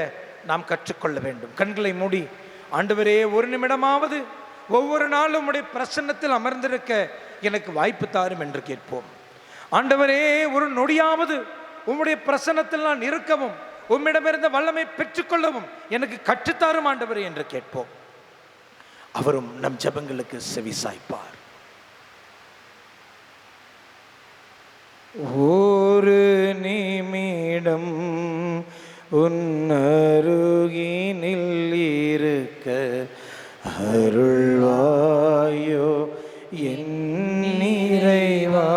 நாம் கற்றுக்கொள்ள வேண்டும். கண்களை மூடி, ஆண்டவரே, 1 நிமிடமாவது ஒவ்வொரு நாளும் உடைய பிரசன்னத்தில் அமர்ந்திருக்க எனக்கு வாய்ப்பு தாரும் என்று கேட்போம். ஆண்டவரே, ஒரு நொடியாவது உம்முடைய பிரசன்னத்தில் நான் இருக்கவும் உம்மிடமிருந்த வல்லமை பெற்றுக்கொள்ளவும் எனக்கு கற்றுத்தாரும் ஆண்டவரே என்று கேட்போம். அவரும் நம் ஜெபங்களுக்கு செவிசாய்ப்பார். ஒரு நிமிடம் உன்னருகினில் இருக்க அருள்வாயோ என் இறைவா.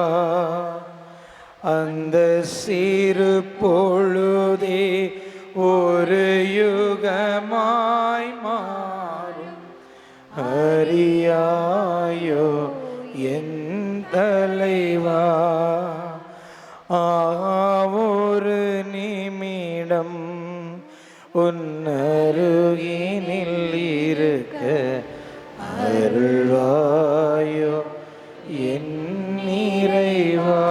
அந்த சிறு பொழுதே ஒரு யுகமாய் மாறும் அறியாயோ என் தலைவா. ஒரு நிமிடம் உன்னருகினில் இருக்க அருள்வாயோ என் இறைவா.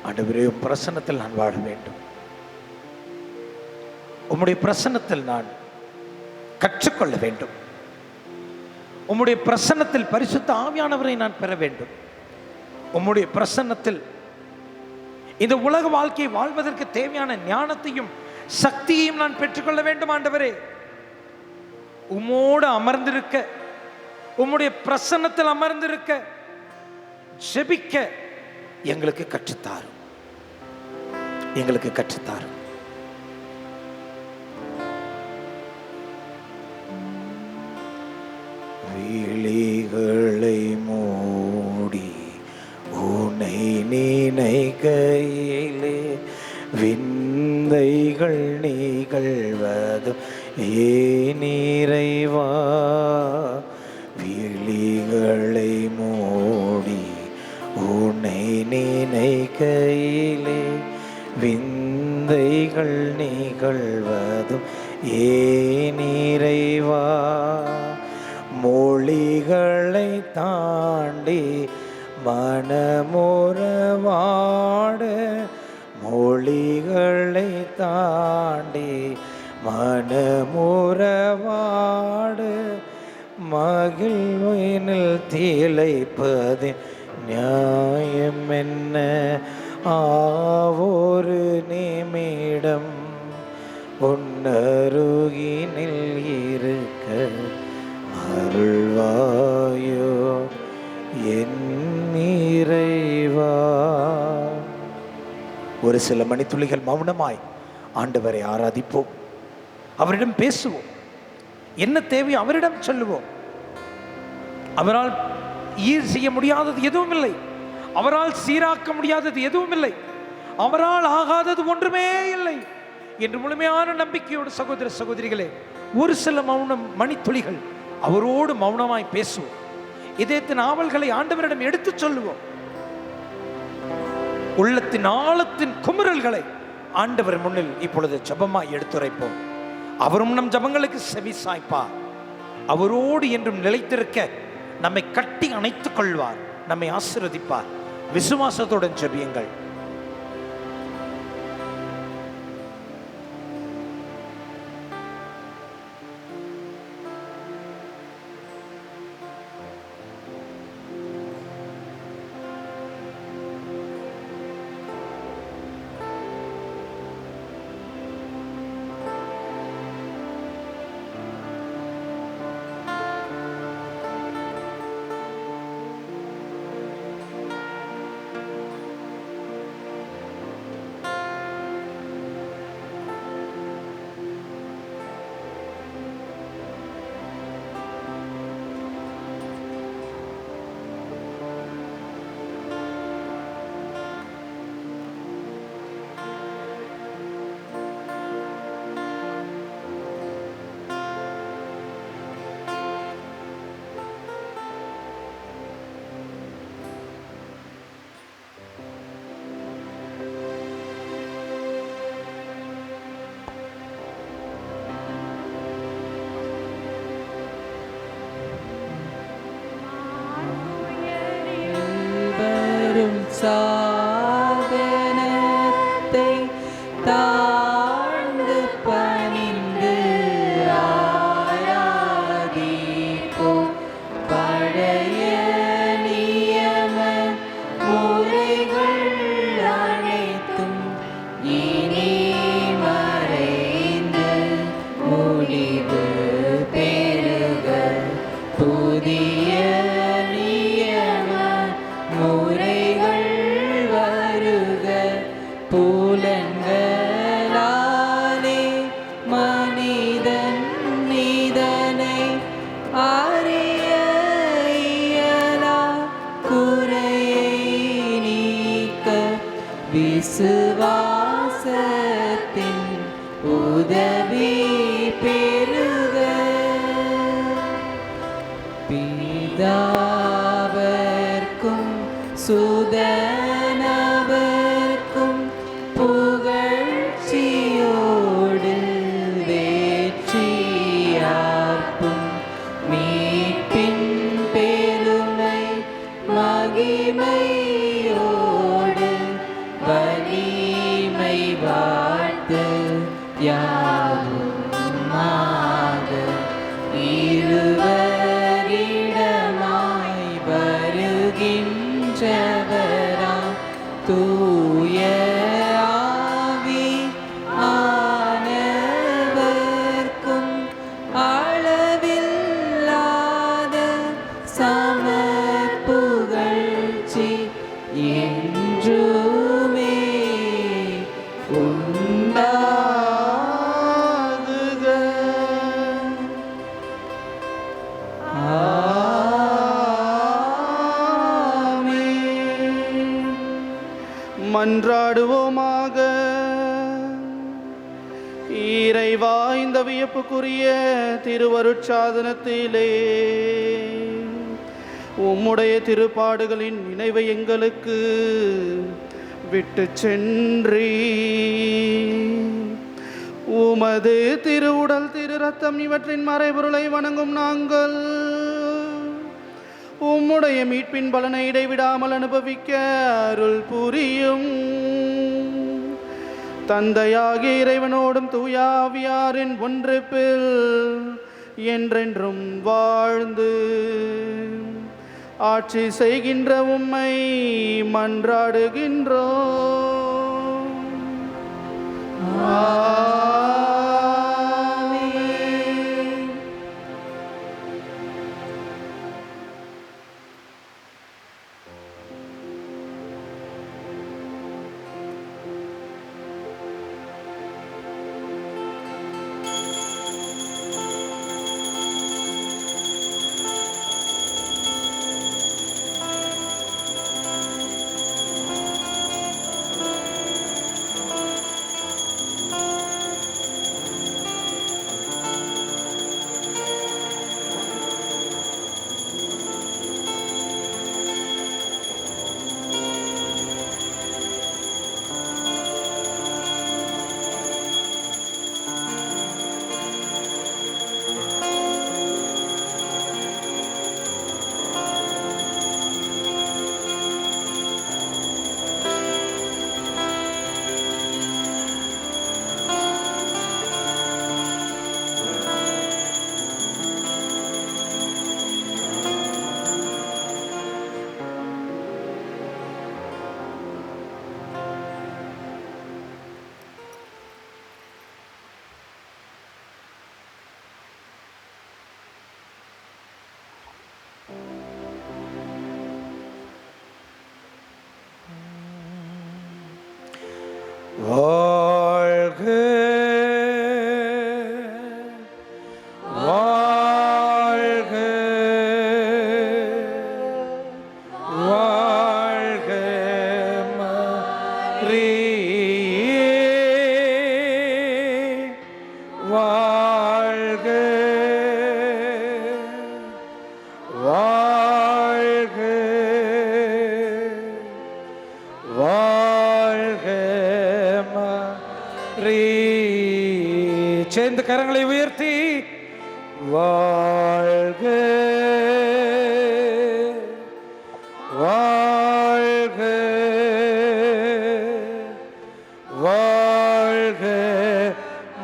ஆண்டவரே, உம் பிரசன்னத்தில் நான் வாழ வேண்டும். உம்முடைய பிரசன்னத்தில் நான் கற்றுக்கொள்ள வேண்டும். உம்முடைய பிரசன்னத்தில் பரிசுத்த ஆவியானவரை நான் பெற வேண்டும். உம்முடைய பிரசன்னத்தில் இந்த உலக வாழ்க்கையை வாழ்வதற்கு தேவையான ஞானத்தையும் சக்தியையும் நான் பெற்றுக்கொள்ள வேண்டும். ஆண்டவரே, உம்மோடு அமர்ந்திருக்க, உம்முடைய பிரசன்னத்தில் அமர்ந்திருக்க, ஜெபிக்க எங்களுக்கு கற்றுத்தாரும், எங்களுக்கு கற்றுத்தாரும். விழிகளை மூடி உன்னை நினைக்கையிலே விந்தைகள் நிகழ்வதும் ஏன் இறைவா. விழிகளை மூடி உன்னை நினைக்கையிலே விந்தைகள் நிகழ்வதும் ஏன் இறைவா. மொழிகளை தாண்டி மனமுறவாட, மொழிகளை தாண்டி மனமுறவாட, மகிழ்வினில் திளைப்பது நியாயம் என்ன. ஒரு நிமிடம் உன்னருகினில் இருக்க அருள்வாயோ என் இறைவா. ஒரு சில மணித்துளிகள் மௌனமாய் ஆண்டவரை ஆராதிப்போம். அவரிடம் பேசுவோம். என்ன தேவை அவரிடம் சொல்லுவோம். அவரால் ஈர் செய்ய முடியாதது எதுவும் இல்லை. அவரால் சீராக்க முடியாதது எதுவும் இல்லை. அவரால் ஆகாதது ஒன்றுமே இல்லை என்று முழுமையான நம்பிக்கையோடு சகோதர சகோதரிகளே, ஒரு சில மௌனம் மணித்துளிகள் அவரோடு மௌனமாய் பேசுவோம். இதயத்தின் ஆவல்களை ஆண்டவரிடம் எடுத்துச் சொல்லுவோம். உள்ளத்தின் ஆழத்தின் குமுறல்களை ஆண்டவர் முன்னில் இப்பொழுது ஜெபமாய் எடுத்துரைப்போம். அவரும் நம் ஜெபங்களுக்கு செவி சாய்ப்பார். அவரோடு என்றும் நிலைத்திருக்க நம்மை கட்டி அணைத்துக் கொள்வார், நம்மை ஆசீர்வதிப்பார். விசுவாசத்துடன் ஜெபியுங்கள். சாதனத்தை தாழ்ந்து பணிந்து ஆராதிப்போம். பழ பொலிவு பெருக புதிய நியம முறைகள் வருக புலன்களாலே மனிதன் இதனை அறிய இயலா குறையை நீக்க விசுவாசத்தின் உதவி பெருக பிதாவர்க்கும் சுதனவர்க்கும் புகழ்ச்சியோடு வேற்றியார்க்கும் மீட்பின் பெருமை மகிமையோடு வலிமை வாழ்த்து யாவுமாக இருவரிடமாய் வருகின்றவராம் தூய ஆவி ஆனவர்க்கும் அளவில்லாத சம புகழ்ச்சி என்றுமே உண்டாகுக. ஆமென். மன்றாடுவோமாக. இறைவா, இந்த வியப்புக்குரிய திருவருட்சாதனத்திலே உம்முடைய திருப்பாடுகளின் நினைவை எங்களுக்கு விட்டு சென்றி உமது திருவுடல் திரு ரத்தம் இவற்றின் மறைபொருளை வணங்கும் நாங்கள் உம்முடைய மீட்பின் பலனை இடைவிடாமல் அனுபவிக்க அருள் புரியும். தந்தையாகிய இறைவனோடும் தூயாவியாரின் ஒன்றிப்பில் என்றென்றும் வாழ்ந்து ஆட்சி செய்கின்ற உம்மை மன்றாடுகின்றோம். ஆமென். வாழ்க வாழ்க வாழ்க மரியே வாழ்க வாழ்க வாழ்க சேர்ந்து கரங்களை உயர்த்தி வாழ்க வாழ்க வாழ்க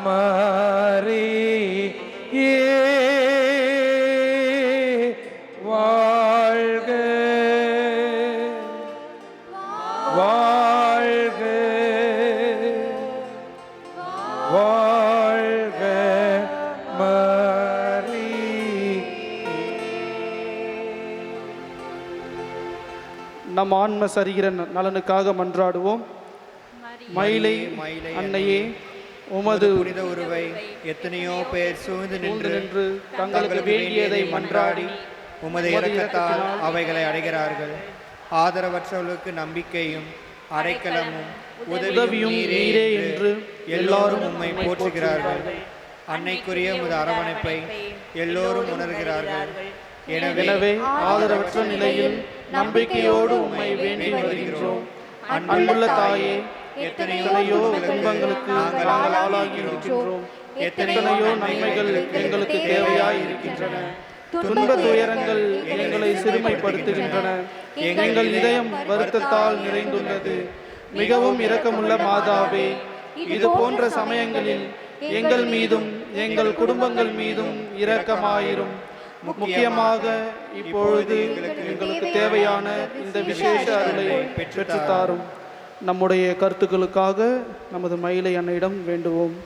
மரியே வாழ்க வாழ்க வாழ்க நம் ஆன்ம சரீர நலனுக்காக மன்றாடுவோம். மயிலை அன்னையே, உமது புனித உருவை எத்தனையோ பேர் சூழ்ந்து நின்று தங்களுக்கு வேண்டியதை மன்றாடி உமது இரக்கத்தால் அவைகளை அடைகிறார்கள். ஆதரவற்றவர்களுக்கு நம்பிக்கையும் அடைக்கலமும் உதவியும் நீரே என்று எல்லாரும் உம்மை போற்றுகிறார்கள். அன்னைக்குரிய உமது அரவணைப்பை எல்லோரும் உணர்கிறார்கள். எனவே ஆதரவற்ற நிலையில் நம்பிக்கையோடு உம்மை வேண்டி வருகின்றோம். அன்புள்ள தாயே, எத்தனையோ துன்பங்களுக்கு நாங்கள் ஆளாகி இருக்கின்றோம். எத்தனையோ நன்மைகள் எங்களுக்கு தேவையாய் இருக்கின்றன. துன்ப துயரங்கள் எங்களை சிறுமைப்படுத்துகின்றன. எங்கள் இதயம் வருத்தத்தால் நிறைந்துள்ளது. மிகவும் இரக்கமுள்ள மாதாவே, இது போன்ற சமயங்களில் எங்கள் மீதும் எங்கள் குடும்பங்கள் மீதும் இரக்கமாயிரும். முக்கியமாக இப்பொழுது எங்களுக்கு தேவையான இந்த விசேஷ அருளை பெற்றுத்தாரும். நம்முடைய கருத்துக்களுக்காக நமது மயிலை அன்னையிடம் வேண்டுவோம்.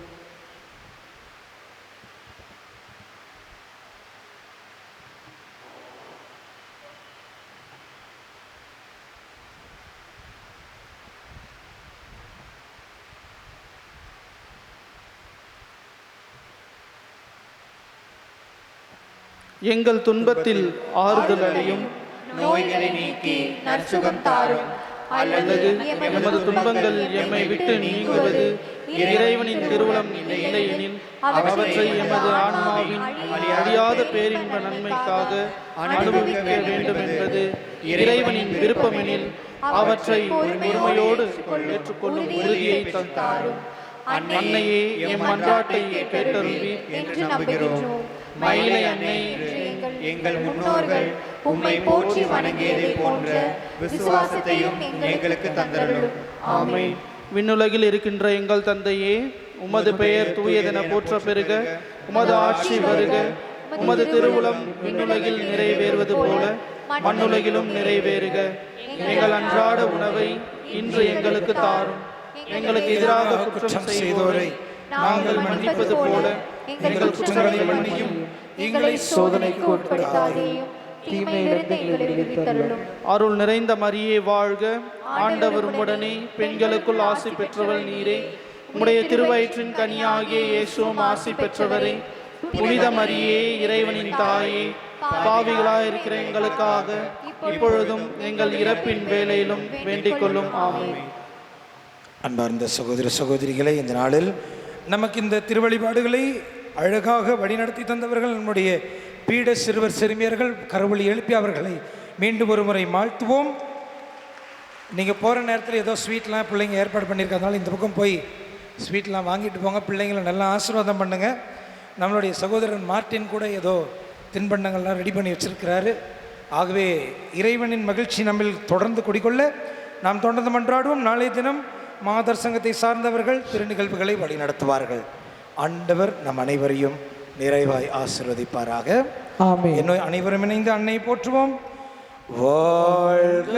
எங்கள் துன்பத்தில் ஆறுதல் அடையும், நோய்களை நீக்கி நற்சுகம் தாரும். அல்லது எமது துன்பங்கள் எம்மை விட்டு நீங்குவது இறைவனின் திருவுளம் இல்லையெனில் அவற்றை எமது ஆன்மாவின் அழியாத பேரின்ப நன்மைக்காக அனுபவிக்க வேண்டும் என்பது இறைவனின் விருப்பமெனில் அவற்றை பொறுமையோடு ஏற்றுக்கொள்ளும் உறுதியை தந்தாரும். அன்னையே, எம் மன்றாட்டை கேட்டருள்வி என்று நம்புகிறோம். மயிலை அன்னை, எங்கள் முன்னோர்கள் உம்மை போற்றி வணங்கியதை போன்ற விசுவாசத்தையும் எங்களுக்கு தந்தருளும். ஆமென். விண்ணுலகில் இருக்கின்ற எங்கள் தந்தையே, உமது பெயர் தூயதென போற்ற பெருக, உமது ஆட்சி வருக, உமது திருவுளம் விண்ணுலகில் நிறைவேறுவது போல மண்ணுலகிலும் நிறைவேறுக. எங்கள் அன்றாட உணவை இன்று எங்களுக்கு தாரும். எங்களுக்கு எதிராக குற்றம் செய்தோரை நாங்கள் மன்னிப்பது போல எங்கள் குற்றங்களை மன்னியும். எங்களை சோதனைக்கு உட்படுத்தாதேயும், தீமையிலிருந்து எங்களை விடுவித்தருளும். அருள் நிறைந்த மரியே வாழ்க, ஆண்டவர் உம்முடனே, பெண்களுக்குள் ஆசி பெற்றவள் நீரே. உம்முடைய திருவயிற்றின் கனியாகிய இயேசுவும் ஆசி பெற்றவரே. புனித மரியே, இறைவனின் தாயே, பாவிகளாய் இருக்கிற எங்களுக்காக இப்பொழுதும் எங்கள் இறப்பின் வேளையிலும் வேண்டிக் கொள்ளும். ஆமென். அன்பார்ந்த சகோதர சகோதரிகளை, இந்த நாளில் நமக்கு இந்த திருவழிபாடுகளை அழகாக வழிநடத்தி தந்தவர்கள் நம்முடைய பீட சிறுவர் சிறுமியர்கள். கரவொலி எழுப்பி அவர்களை மீண்டும் ஒரு முறை வாழ்த்துவோம். நீங்கள் போகிற நேரத்தில் ஏதோ ஸ்வீட்லாம் பிள்ளைங்க ஏற்பாடு பண்ணியிருக்கிறதுனால இந்த பக்கம் போய் ஸ்வீட்லாம் வாங்கிட்டு போங்க. பிள்ளைங்களை நல்லா ஆசீர்வாதம் பண்ணுங்கள். நம்மளுடைய சகோதரன் மார்ட்டின் கூட ஏதோ தின்பண்டங்கள்லாம் ரெடி பண்ணி வச்சுருக்கிறாரு. ஆகவே இறைவனின் மகிழ்ச்சி நம்மில் தொடர்ந்து குடிக்கொள்ள நாம் தொடர்ந்து மன்றாடுவோம். நாளைய தினம் மாதர் சங்கத்தை சார்ந்தவர்கள் திரு நிகழ்வுகளை வழிநடத்துவார்கள். ஆண்டவர் நம் அனைவரையும் நிறைவாய் ஆசீர்வதிப்பாராக. ஆமென். அனைவரும் இணைந்து அன்னை போற்றுவோம். வாழ்க